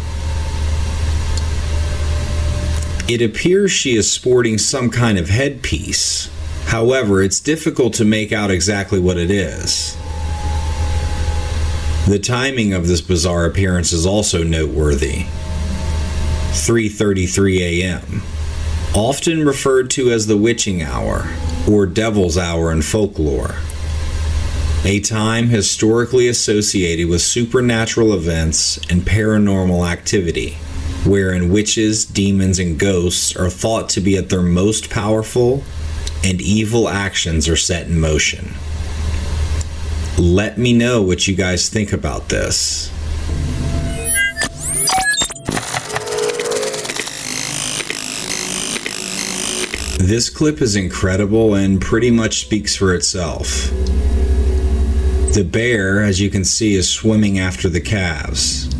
It appears she is sporting some kind of headpiece. However, it's difficult to make out exactly what it is. The timing of this bizarre appearance is also noteworthy. 3:33 a.m., often referred to as the witching hour or devil's hour in folklore. A time historically associated with supernatural events and paranormal activity. wherein witches, demons, and ghosts are thought to be at their most powerful and evil actions are set in motion. Let me know what you guys think about this. This clip is incredible and pretty much speaks for itself. The bear, as you can see, is swimming after the calves.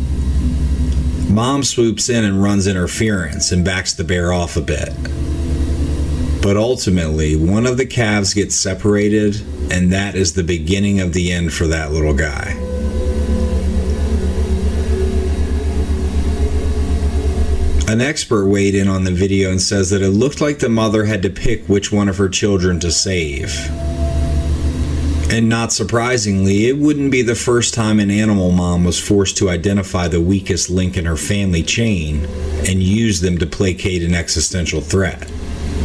Mom swoops in and runs interference and backs the bear off a bit. But ultimately, one of the calves gets separated, and that is the beginning of the end for that little guy. An expert weighed in on the video and says that it looked like the mother had to pick which one of her children to save. And not surprisingly, it wouldn't be the first time an animal mom was forced to identify the weakest link in her family chain and use them to placate an existential threat.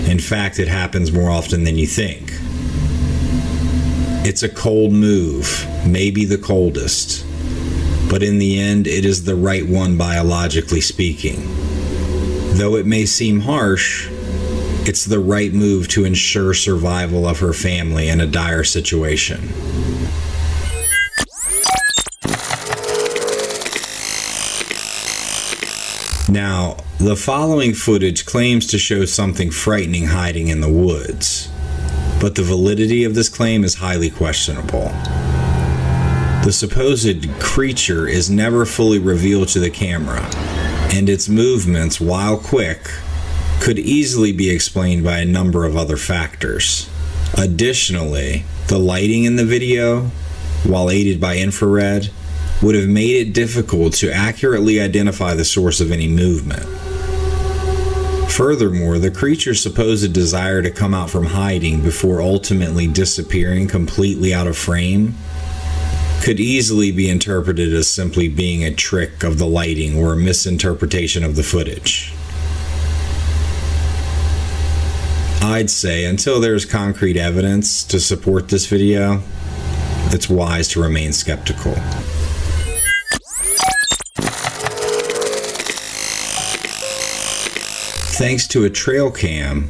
In fact, it happens more often than you think. It's a cold move, maybe the coldest, but in the end, it is the right one biologically speaking. Though it may seem harsh, it's the right move to ensure survival of her family in a dire situation. Now, the following footage claims to show something frightening hiding in the woods, but the validity of this claim is highly questionable. The supposed creature is never fully revealed to the camera, and its movements, while quick, could easily be explained by a number of other factors. Additionally, the lighting in the video, while aided by infrared, would have made it difficult to accurately identify the source of any movement. Furthermore, the creature's supposed desire to come out from hiding before ultimately disappearing completely out of frame could easily be interpreted as simply being a trick of the lighting or a misinterpretation of the footage. I'd say until there's concrete evidence to support this video, it's wise to remain skeptical. Thanks to a Trailcam,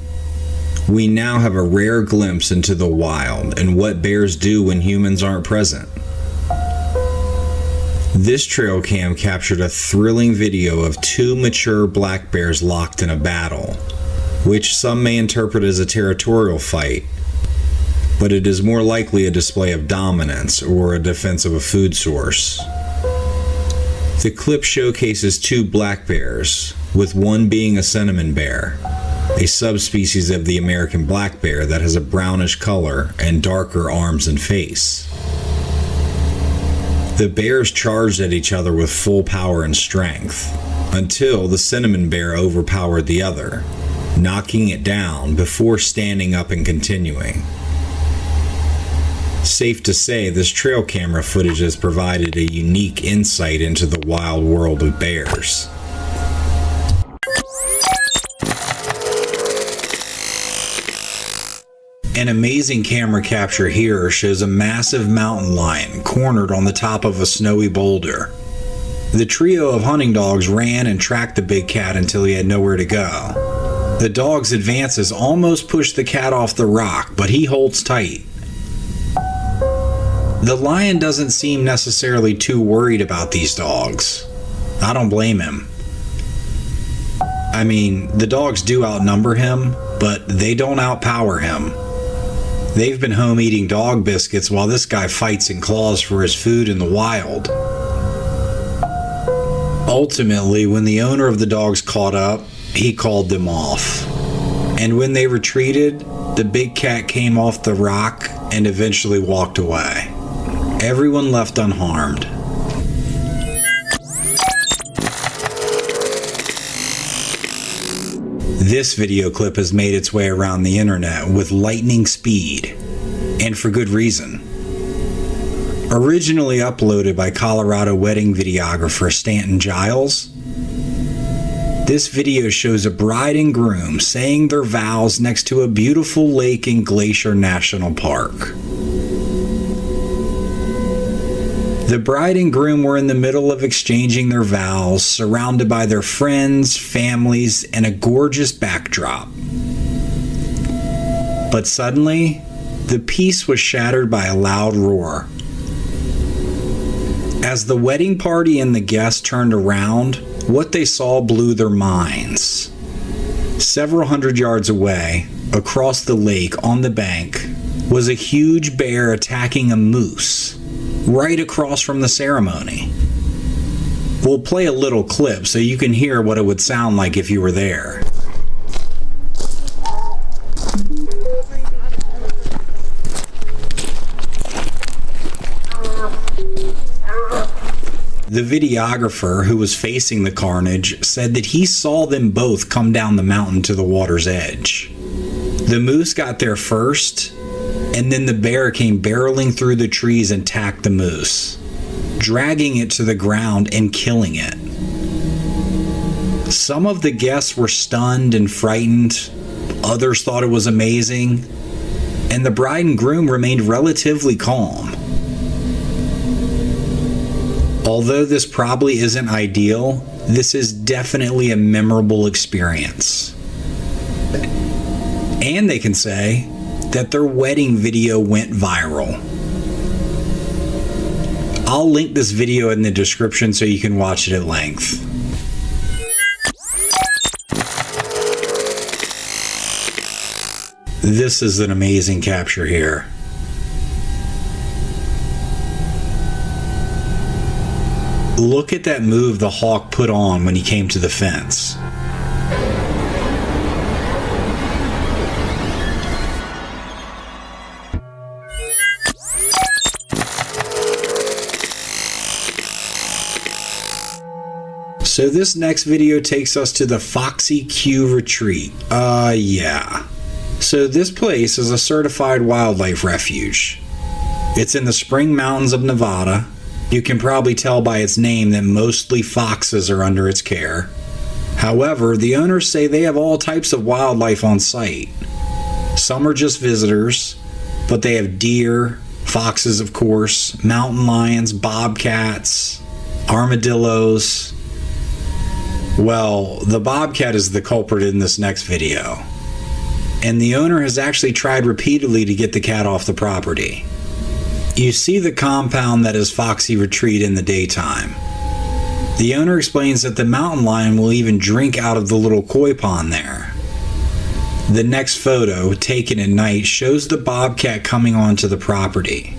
we now have a rare glimpse into the wild and what bears do when humans aren't present. This Trailcam captured a thrilling video of two mature black bears locked in a battle, which some may interpret as a territorial fight, but it is more likely a display of dominance or a defense of a food source. The clip showcases two black bears, with one being a cinnamon bear, a subspecies of the American black bear that has a brownish color and darker arms and face. The bears charged at each other with full power and strength, until the cinnamon bear overpowered the other, knocking it down before standing up and continuing. Safe to say, this trail camera footage has provided a unique insight into the wild world of bears. An amazing camera capture here shows a massive mountain lion cornered on the top of a snowy boulder. The trio of hunting dogs ran and tracked the big cat until he had nowhere to go. The dog's advances almost push the cat off the rock, but he holds tight. The lion doesn't seem necessarily too worried about these dogs. I don't blame him. I mean, the dogs do outnumber him, but they don't outpower him. They've been home eating dog biscuits while this guy fights and claws for his food in the wild. Ultimately, when the owner of the dogs caught up, he called them off. And when they retreated, the big cat came off the rock and eventually walked away. Everyone left unharmed. This video clip has made its way around the internet with lightning speed, and for good reason. Originally uploaded by Colorado wedding videographer Stanton Giles, this video shows a bride and groom saying their vows next to a beautiful lake in Glacier National Park. The bride and groom were in the middle of exchanging their vows, surrounded by their friends, families, and a gorgeous backdrop. But suddenly, the peace was shattered by a loud roar. As the wedding party and the guests turned around, what they saw blew their minds. Several hundred yards away, across the lake on the bank, was a huge bear attacking a moose, right across from the ceremony. We'll play a little clip so you can hear what it would sound like if you were there. The videographer who was facing the carnage said that he saw them both come down the mountain to the water's edge. The moose got there first, and then the bear came barreling through the trees and attacked the moose, dragging it to the ground and killing it. Some of the guests were stunned and frightened, others thought it was amazing, and the bride and groom remained relatively calm. Although this probably isn't ideal, this is definitely a memorable experience. And they can say that their wedding video went viral. I'll link this video in the description so you can watch it at length. This is an amazing capture here. Look at that move the hawk put on when he came to the fence. So this next video takes us to the Foxy Q Retreat. Yeah. So this place is a certified wildlife refuge. It's in the Spring Mountains of Nevada. You can probably tell by its name that mostly foxes are under its care. However, the owners say they have all types of wildlife on site. Some are just visitors, but they have deer, foxes of course, mountain lions, bobcats, armadillos. Well, the bobcat is the culprit in this next video. And the owner has actually tried repeatedly to get the cat off the property. You see the compound that is Foxy Retreat in the daytime. The owner explains that the mountain lion will even drink out of the little koi pond there. The next photo, taken at night, shows the bobcat coming onto the property.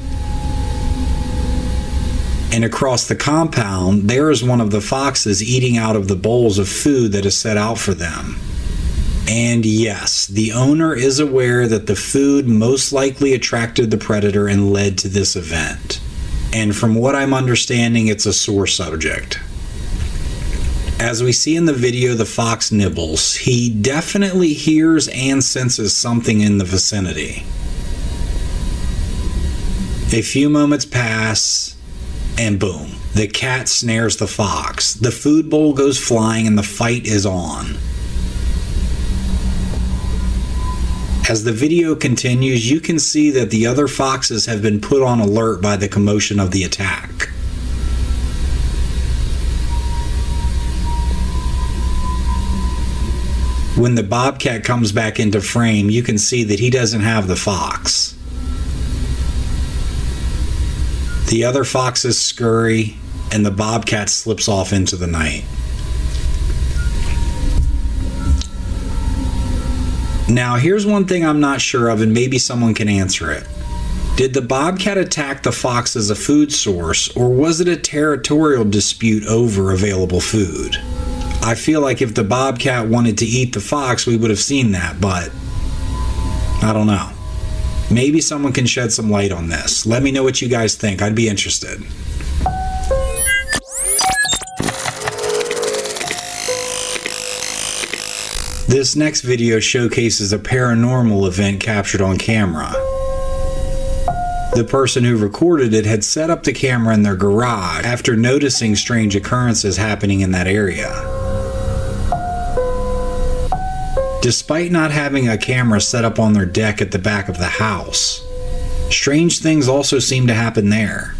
And across the compound, there is one of the foxes eating out of the bowls of food that is set out for them. And yes, the owner is aware that the food most likely attracted the predator and led to this event. And from what I'm understanding, it's a sore subject. As we see in the video, the fox nibbles. He definitely hears and senses something in the vicinity. A few moments pass, and boom, the cat snares the fox. The food bowl goes flying and the fight is on. As the video continues, you can see that the other foxes have been put on alert by the commotion of the attack. When the bobcat comes back into frame, you can see that he doesn't have the fox. The other foxes scurry, and the bobcat slips off into the night. Now, here's one thing I'm not sure of, and maybe someone can answer it. Did the bobcat attack the fox as a food source, or was it a territorial dispute over available food? I feel like if the bobcat wanted to eat the fox, we would have seen that, but I don't know. Maybe someone can shed some light on this. Let me know what you guys think. I'd be interested. This next video showcases a paranormal event captured on camera. The person who recorded it had set up the camera in their garage after noticing strange occurrences happening in that area. Despite not having a camera set up on their deck at the back of the house, strange things also seem to happen there.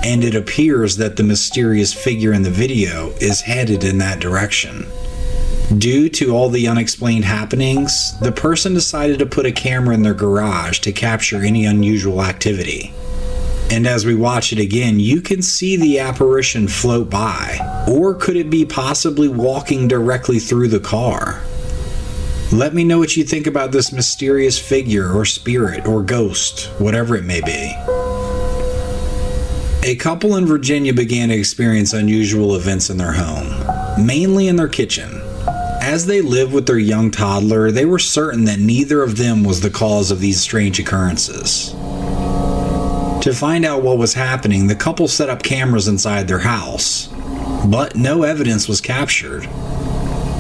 and it appears that the mysterious figure in the video is headed in that direction. Due to all the unexplained happenings, the person decided to put a camera in their garage to capture any unusual activity. And as we watch it again, you can see the apparition float by. Or could it be possibly walking directly through the car? Let me know what you think about this mysterious figure or spirit or ghost, whatever it may be. A couple in Virginia began to experience unusual events in their home, mainly in their kitchen. As they lived with their young toddler, they were certain that neither of them was the cause of these strange occurrences. To find out what was happening, the couple set up cameras inside their house, but no evidence was captured.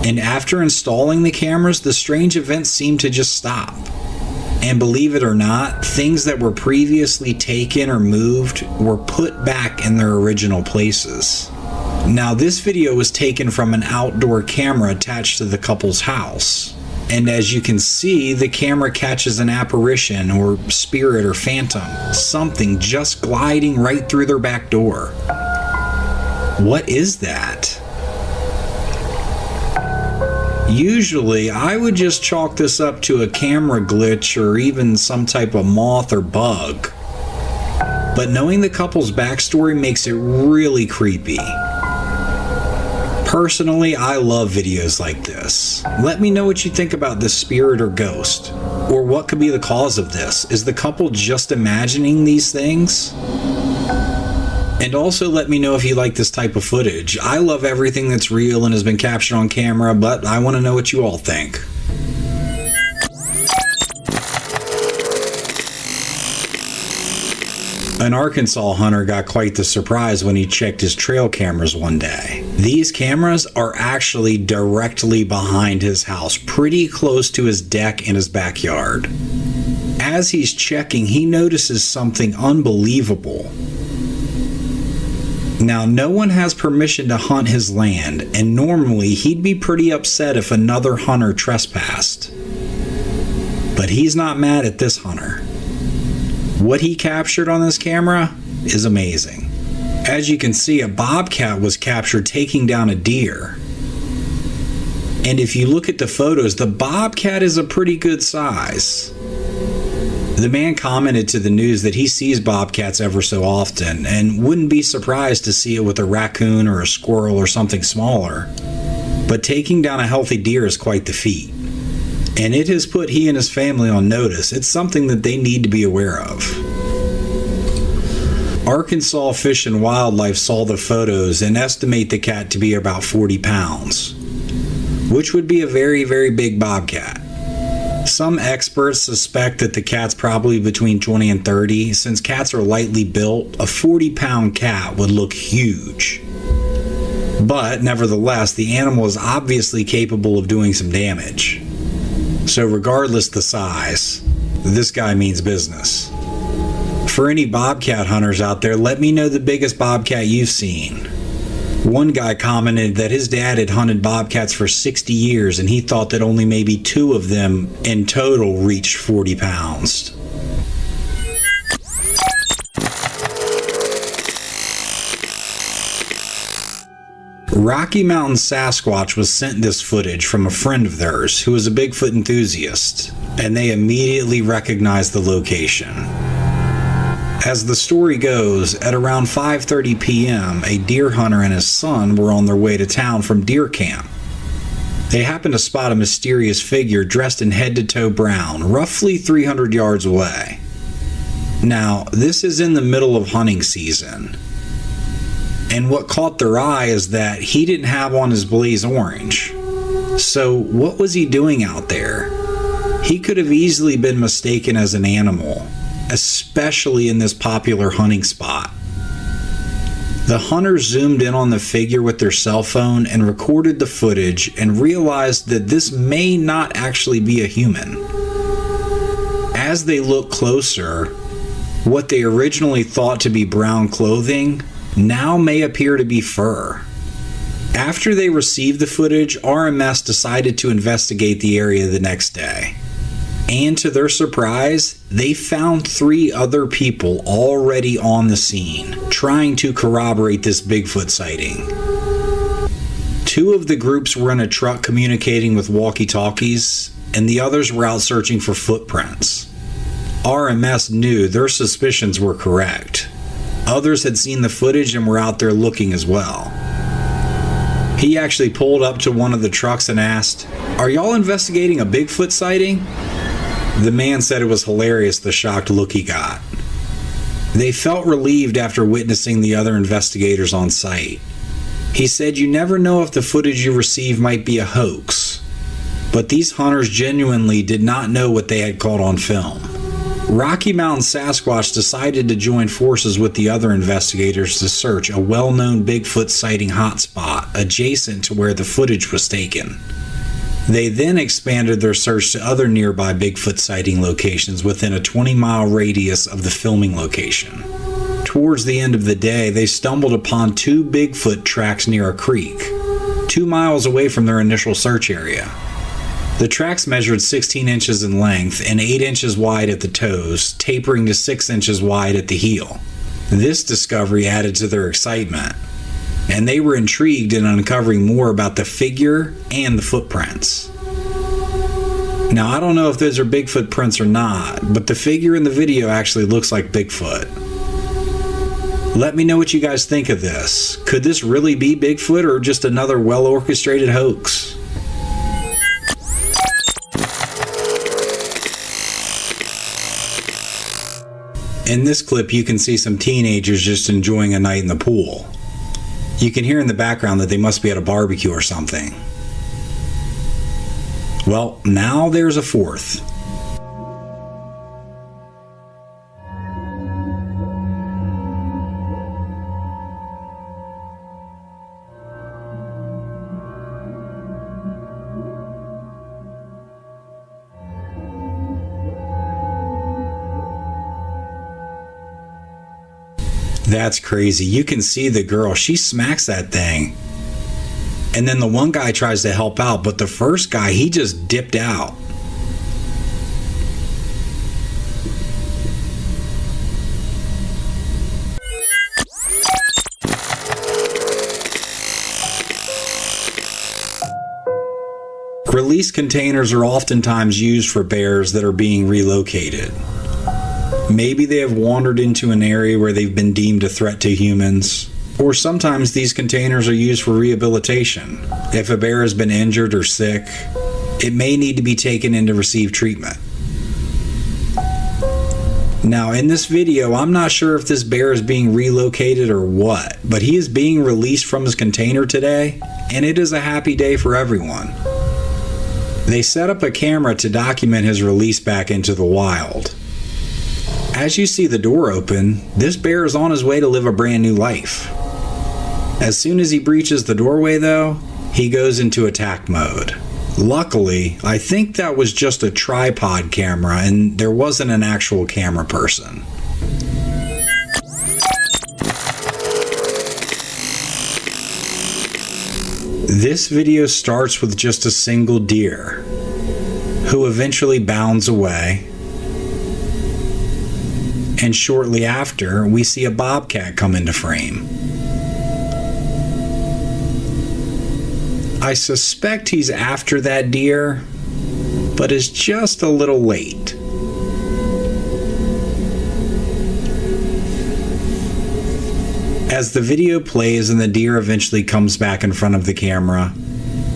And after installing the cameras, the strange events seemed to just stop. And believe it or not, things that were previously taken or moved were put back in their original places. Now, this video was taken from an outdoor camera attached to the couple's house. And as you can see, the camera catches an apparition or spirit or phantom, something just gliding right through their back door. What is that? Usually, I would just chalk this up to a camera glitch or even some type of moth or bug. But knowing the couple's backstory makes it really creepy. Personally, I love videos like this. Let me know what you think about this spirit or ghost. Or what could be the cause of this? Is the couple just imagining these things? And also let me know if you like this type of footage. I love everything that's real and has been captured on camera, but I want to know what you all think. An Arkansas hunter got quite the surprise when he checked his trail cameras one day. These cameras are actually directly behind his house, pretty close to his deck in his backyard. As he's checking, he notices something unbelievable. Now, no one has permission to hunt his land, and normally he'd be pretty upset if another hunter trespassed. But he's not mad at this hunter. What he captured on this camera is amazing. As you can see, a bobcat was captured taking down a deer. And if you look at the photos, the bobcat is a pretty good size. The man commented to the news that he sees bobcats ever so often and wouldn't be surprised to see it with a raccoon or a squirrel or something smaller. But taking down a healthy deer is quite the feat. And it has put he and his family on notice. It's something that they need to be aware of. Arkansas Fish and Wildlife saw the photos and estimate the cat to be about 40 pounds, which would be a very, very big bobcat. Some experts suspect that the cat's probably between 20 and 30. Since cats are lightly built, a 40-pound cat would look huge. But nevertheless, the animal is obviously capable of doing some damage. So regardless the size, this guy means business. For any bobcat hunters out there, let me know the biggest bobcat you've seen. One guy commented that his dad had hunted bobcats for 60 years and he thought that only maybe 2 of them in total reached 40 pounds. Rocky Mountain Sasquatch was sent this footage from a friend of theirs who is a Bigfoot enthusiast, and they immediately recognized the location. As the story goes, at around 5:30 p.m., a deer hunter and his son were on their way to town from deer camp. They happened to spot a mysterious figure dressed in head-to-toe brown, roughly 300 yards away. Now, this is in the middle of hunting season. And what caught their eye is that he didn't have on his blaze orange. So what was he doing out there? He could have easily been mistaken as an animal, especially in this popular hunting spot. The hunters zoomed in on the figure with their cell phone and recorded the footage and realized that this may not actually be a human. As they looked closer, what they originally thought to be brown clothing now may appear to be fur. After they received the footage, RMS decided to investigate the area the next day. And to their surprise, they found 3 other people already on the scene, trying to corroborate this Bigfoot sighting. 2 of the groups were in a truck communicating with walkie-talkies, and the others were out searching for footprints. RMS knew their suspicions were correct. Others had seen the footage and were out there looking as well. He actually pulled up to one of the trucks and asked, "Are y'all investigating a Bigfoot sighting?" The man said it was hilarious the shocked look he got. They felt relieved after witnessing the other investigators on site. He said you never know if the footage you receive might be a hoax, but these hunters genuinely did not know what they had caught on film. Rocky Mountain Sasquatch decided to join forces with the other investigators to search a well-known Bigfoot sighting hotspot adjacent to where the footage was taken. They then expanded their search to other nearby Bigfoot sighting locations within a 20-mile radius of the filming location. Towards the end of the day, they stumbled upon 2 Bigfoot tracks near a creek, 2 miles away from their initial search area. The tracks measured 16 inches in length and 8 inches wide at the toes, tapering to 6 inches wide at the heel. This discovery added to their excitement, and they were intrigued in uncovering more about the figure and the footprints. Now, I don't know if those are Bigfoot prints or not, but the figure in the video actually looks like Bigfoot. Let me know what you guys think of this. Could this really be Bigfoot or just another well-orchestrated hoax? In this clip, you can see some teenagers just enjoying a night in the pool. You can hear in the background that they must be at a barbecue or something. Well, now there's a 4th. That's crazy. You can see the girl. She smacks that thing. And then the one guy tries to help out, but the first guy, he just dipped out. Release containers are oftentimes used for bears that are being relocated. Maybe they have wandered into an area where they've been deemed a threat to humans, or sometimes these containers are used for rehabilitation. If a bear has been injured or sick, it may need to be taken in to receive treatment. Now, in this video, I'm not sure if this bear is being relocated or what, but he is being released from his container today, and it is a happy day for everyone. They set up a camera to document his release back into the wild. As you see the door open, this bear is on his way to live a brand new life. As soon as he breaches the doorway, though, he goes into attack mode. Luckily, I think that was just a tripod camera and there wasn't an actual camera person. This video starts with just a single deer, who eventually bounds away. And shortly after, we see a bobcat come into frame. I suspect he's after that deer, but is just a little late. As the video plays and the deer eventually comes back in front of the camera,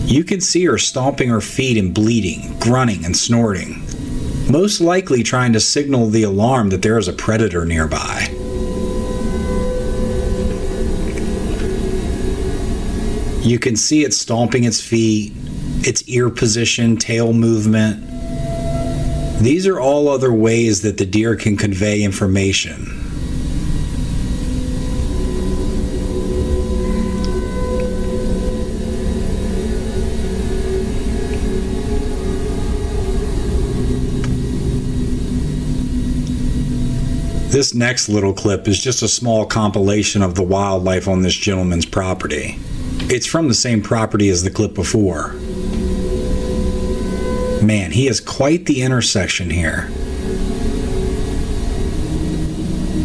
you can see her stomping her feet and bleating, grunting and snorting, most likely trying to signal the alarm that there is a predator nearby. You can see it stomping its feet, its ear position, tail movement. These are all other ways that the deer can convey information. This next little clip is just a small compilation of the wildlife on this gentleman's property. It's from the same property as the clip before. Man, he has quite the intersection here.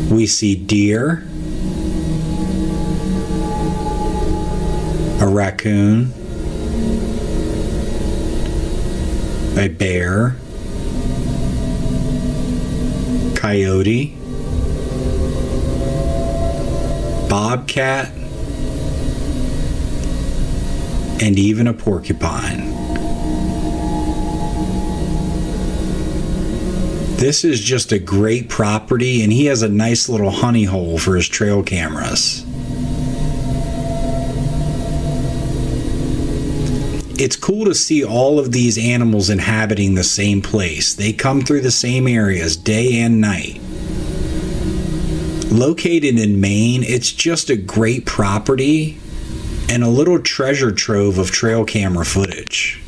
We see deer, a raccoon, a bear, coyote, bobcat, and even a porcupine. This is just a great property, and he has a nice little honey hole for his trail cameras. It's cool to see all of these animals inhabiting the same place. They come through the same areas day and night. Located in Maine, it's just a great property and a little treasure trove of trail camera footage.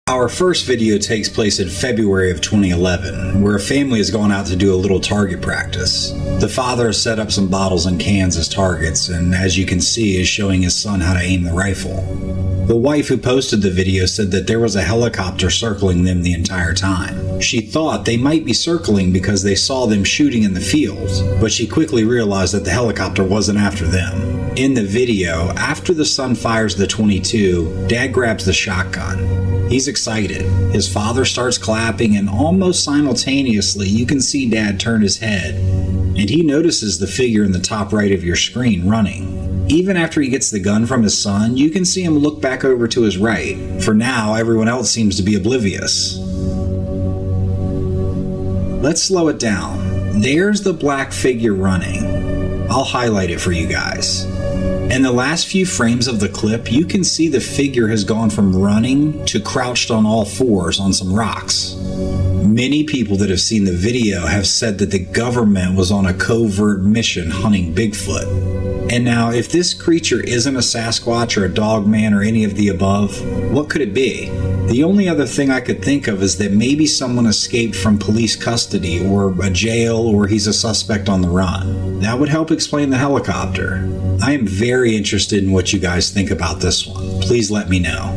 Our first video takes place in February of 2011, where a family has gone out to do a little target practice. The father has set up some bottles and cans as targets, and as you can see, is showing his son how to aim the rifle. The wife who posted the video said that there was a helicopter circling them the entire time. She thought they might be circling because they saw them shooting in the field, but she quickly realized that the helicopter wasn't after them. In the video, after the son fires the .22, Dad grabs the shotgun. He's excited. His father starts clapping, and almost simultaneously, you can see Dad turn his head, and he notices the figure in the top right of your screen running. Even after he gets the gun from his son, you can see him look back over to his right. For now, everyone else seems to be oblivious. Let's slow it down. There's the black figure running. I'll highlight it for you guys. In the last few frames of the clip, you can see the figure has gone from running to crouched on all fours on some rocks. Many people that have seen the video have said that the government was on a covert mission hunting Bigfoot. And now, if this creature isn't a Sasquatch or a dogman or any of the above, what could it be? The only other thing I could think of is that maybe someone escaped from police custody or a jail, or he's a suspect on the run. That would help explain the helicopter. I am very interested in what you guys think about this one. Please let me know.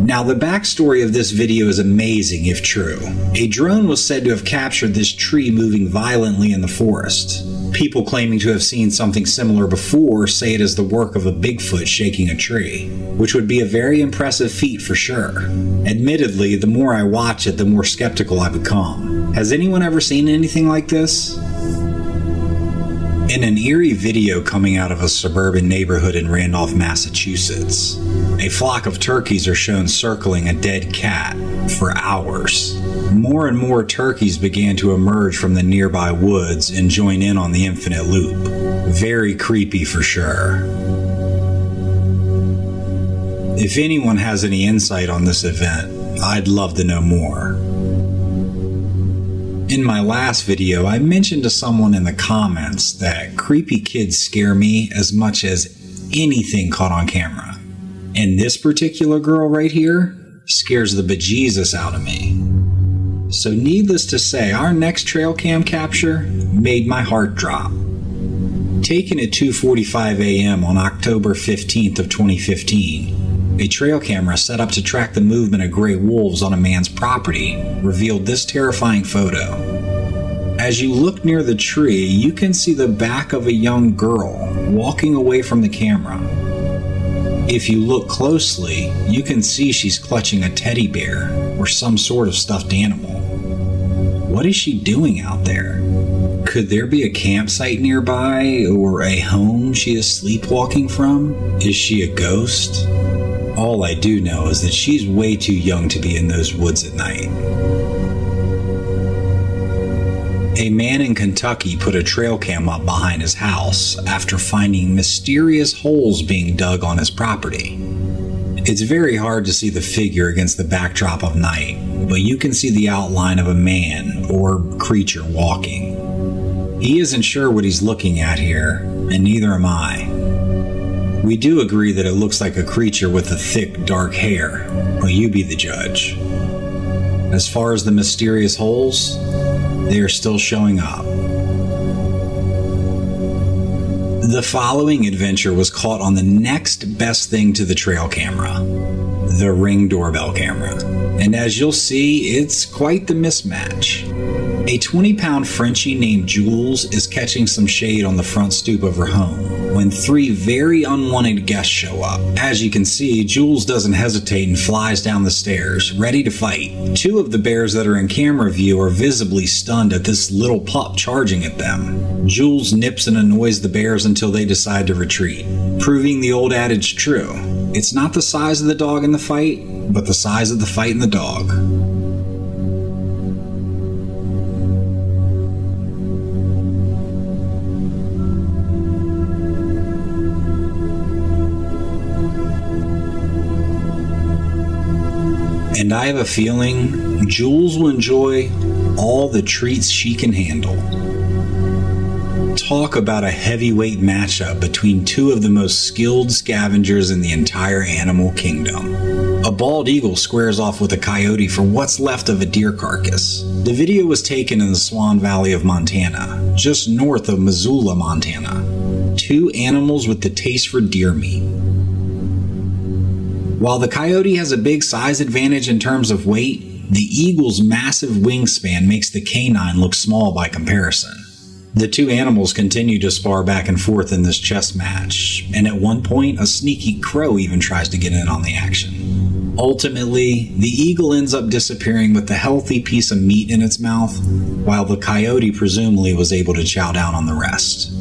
Now, the backstory of this video is amazing if true. A drone was said to have captured this tree moving violently in the forest. People claiming to have seen something similar before say it is the work of a Bigfoot shaking a tree, which would be a very impressive feat for sure. Admittedly, the more I watch it, the more skeptical I become. Has anyone ever seen anything like this? In an eerie video coming out of a suburban neighborhood in Randolph, Massachusetts, a flock of turkeys are shown circling a dead cat for hours. More and more turkeys began to emerge from the nearby woods and join in on the infinite loop. Very creepy for sure. If anyone has any insight on this event, I'd love to know more. In my last video, I mentioned to someone in the comments that creepy kids scare me as much as anything caught on camera. And this particular girl right here scares the bejesus out of me. So needless to say, our next trail cam capture made my heart drop. Taken at 2:45 a.m. on October 15th of 2015, a trail camera set up to track the movement of gray wolves on a man's property revealed this terrifying photo. As you look near the tree, you can see the back of a young girl walking away from the camera. If you look closely, you can see she's clutching a teddy bear or some sort of stuffed animal. What is she doing out there? Could there be a campsite nearby or a home she is sleepwalking from? Is she a ghost? All I do know is that she's way too young to be in those woods at night. A man in Kentucky put a trail cam up behind his house after finding mysterious holes being dug on his property. It's very hard to see the figure against the backdrop of night, but you can see the outline of a man or creature walking. He isn't sure what he's looking at here, and neither am I. We do agree that it looks like a creature with a thick, dark hair, but you be the judge. As far as the mysterious holes, they are still showing up. The following adventure was caught on the next best thing to the trail camera, the Ring doorbell camera. And as you'll see, it's quite the mismatch. A 20-pound Frenchie named Jules is catching some shade on the front stoop of her home when 3 very unwanted guests show up. As you can see, Jules doesn't hesitate and flies down the stairs, ready to fight. 2 of the bears that are in camera view are visibly stunned at this little pup charging at them. Jules nips and annoys the bears until they decide to retreat, proving the old adage true. It's not the size of the dog in the fight, but the size of the fight in the dog. And I have a feeling Jules will enjoy all the treats she can handle. Talk about a heavyweight matchup between 2 of the most skilled scavengers in the entire animal kingdom. A bald eagle squares off with a coyote for what's left of a deer carcass. The video was taken in the Swan Valley of Montana, just north of Missoula, Montana. 2 animals with the taste for deer meat. While the coyote has a big size advantage in terms of weight, the eagle's massive wingspan makes the canine look small by comparison. The 2 animals continue to spar back and forth in this chess match, and at one point a sneaky crow even tries to get in on the action. Ultimately, the eagle ends up disappearing with a healthy piece of meat in its mouth, while the coyote presumably was able to chow down on the rest.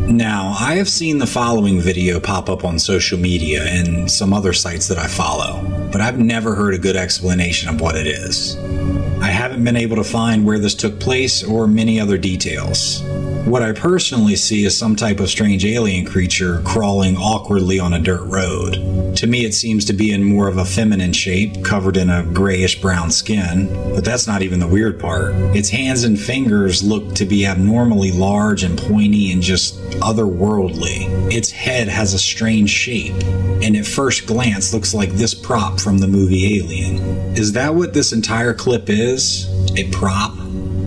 Now, I have seen the following video pop up on social media and some other sites that I follow, but I've never heard a good explanation of what it is. I haven't been able to find where this took place or many other details. What I personally see is some type of strange alien creature crawling awkwardly on a dirt road. To me, it seems to be in more of a feminine shape, covered in a grayish brown skin, but that's not even the weird part. Its hands and fingers look to be abnormally large and pointy and just otherworldly. Its head has a strange shape, and at first glance looks like this prop from the movie Alien. Is that what this entire clip is? A prop?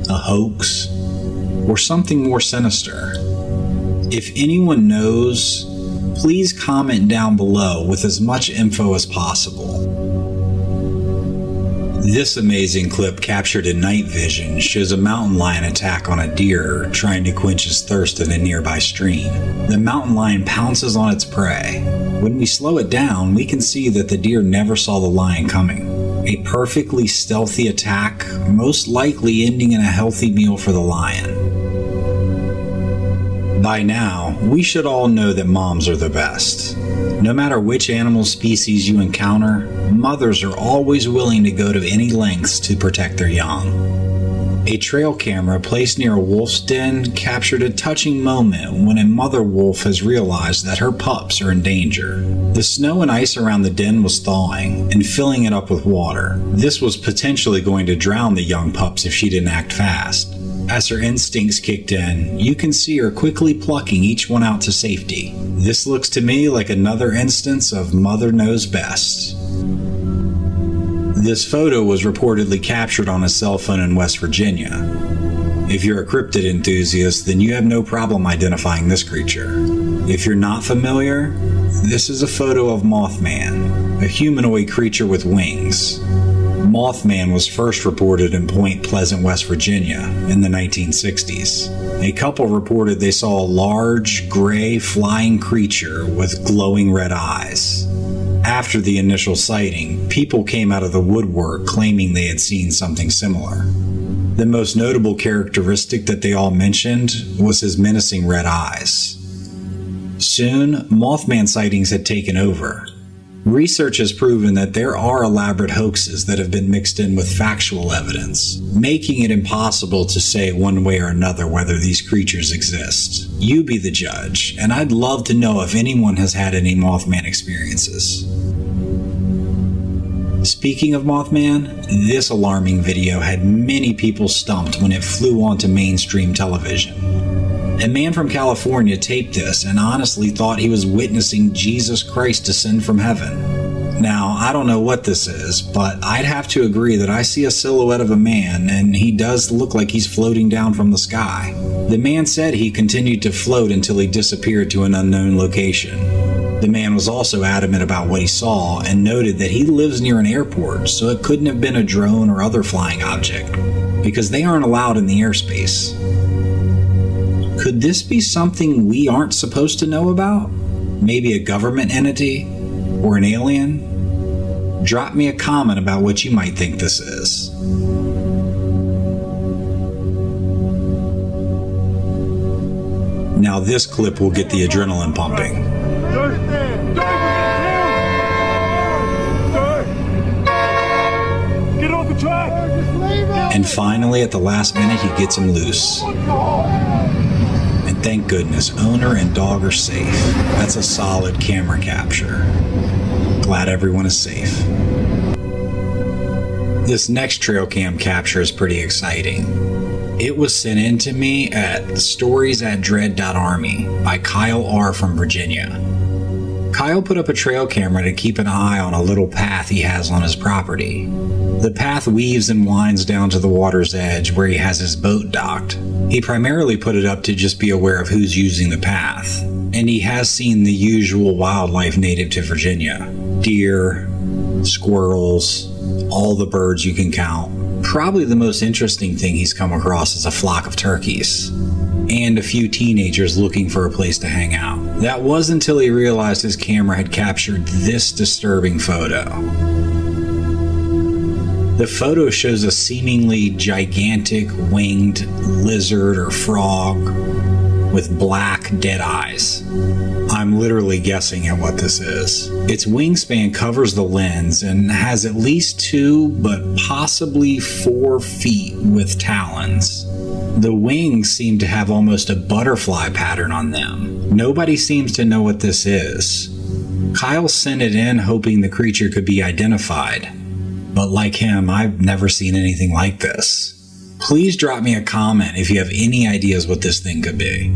A hoax? Or something more sinister? If anyone knows, please comment down below with as much info as possible. This amazing clip captured in night vision shows a mountain lion attack on a deer trying to quench his thirst in a nearby stream. The mountain lion pounces on its prey. When we slow it down, we can see that the deer never saw the lion coming. A perfectly stealthy attack, most likely ending in a healthy meal for the lion. By now, we should all know that moms are the best. No matter which animal species you encounter, mothers are always willing to go to any lengths to protect their young. A trail camera placed near a wolf's den captured a touching moment when a mother wolf has realized that her pups are in danger. The snow and ice around the den was thawing and filling it up with water. This was potentially going to drown the young pups if she didn't act fast. As her instincts kicked in, you can see her quickly plucking each one out to safety. This looks to me like another instance of Mother Knows Best. This photo was reportedly captured on a cell phone in West Virginia. If you're a cryptid enthusiast, then you have no problem identifying this creature. If you're not familiar, this is a photo of Mothman, a humanoid creature with wings. Mothman was first reported in Point Pleasant, West Virginia in the 1960s. A couple reported they saw a large, gray, flying creature with glowing red eyes. After the initial sighting, people came out of the woodwork claiming they had seen something similar. The most notable characteristic that they all mentioned was his menacing red eyes. Soon, Mothman sightings had taken over. Research has proven that there are elaborate hoaxes that have been mixed in with factual evidence, making it impossible to say one way or another whether these creatures exist. You be the judge, and I'd love to know if anyone has had any Mothman experiences. Speaking of Mothman, this alarming video had many people stumped when it flew onto mainstream television. A man from California taped this and honestly thought he was witnessing Jesus Christ descend from heaven. Now, I don't know what this is, but I'd have to agree that I see a silhouette of a man and he does look like he's floating down from the sky. The man said he continued to float until he disappeared to an unknown location. The man was also adamant about what he saw and noted that he lives near an airport, so it couldn't have been a drone or other flying object, because they aren't allowed in the airspace. Could this be something we aren't supposed to know about? Maybe a government entity? Or an alien? Drop me a comment about what you might think this is. Now this clip will get the adrenaline pumping. Get off the track! And finally, at the last minute, he gets him loose. And thank goodness, owner and dog are safe. That's a solid camera capture. Glad everyone is safe. This next Trailcam capture is pretty exciting. It was sent in to me at stories@dread.army by Kyle R. from Virginia. Kyle put up a trail camera to keep an eye on a little path he has on his property. The path weaves and winds down to the water's edge where he has his boat docked. He primarily put it up to just be aware of who's using the path, and he has seen the usual wildlife native to Virginia. Deer, squirrels, all the birds you can count. Probably the most interesting thing he's come across is a flock of turkeys, and a few teenagers looking for a place to hang out. That was until he realized his camera had captured this disturbing photo. The photo shows a seemingly gigantic winged lizard or frog with black dead eyes. I'm literally guessing at what this is. Its wingspan covers the lens and has at least 2, but possibly 4 feet with talons. The wings seem to have almost a butterfly pattern on them. Nobody seems to know what this is. Kyle sent it in hoping the creature could be identified. But like him, I've never seen anything like this. Please drop me a comment if you have any ideas what this thing could be.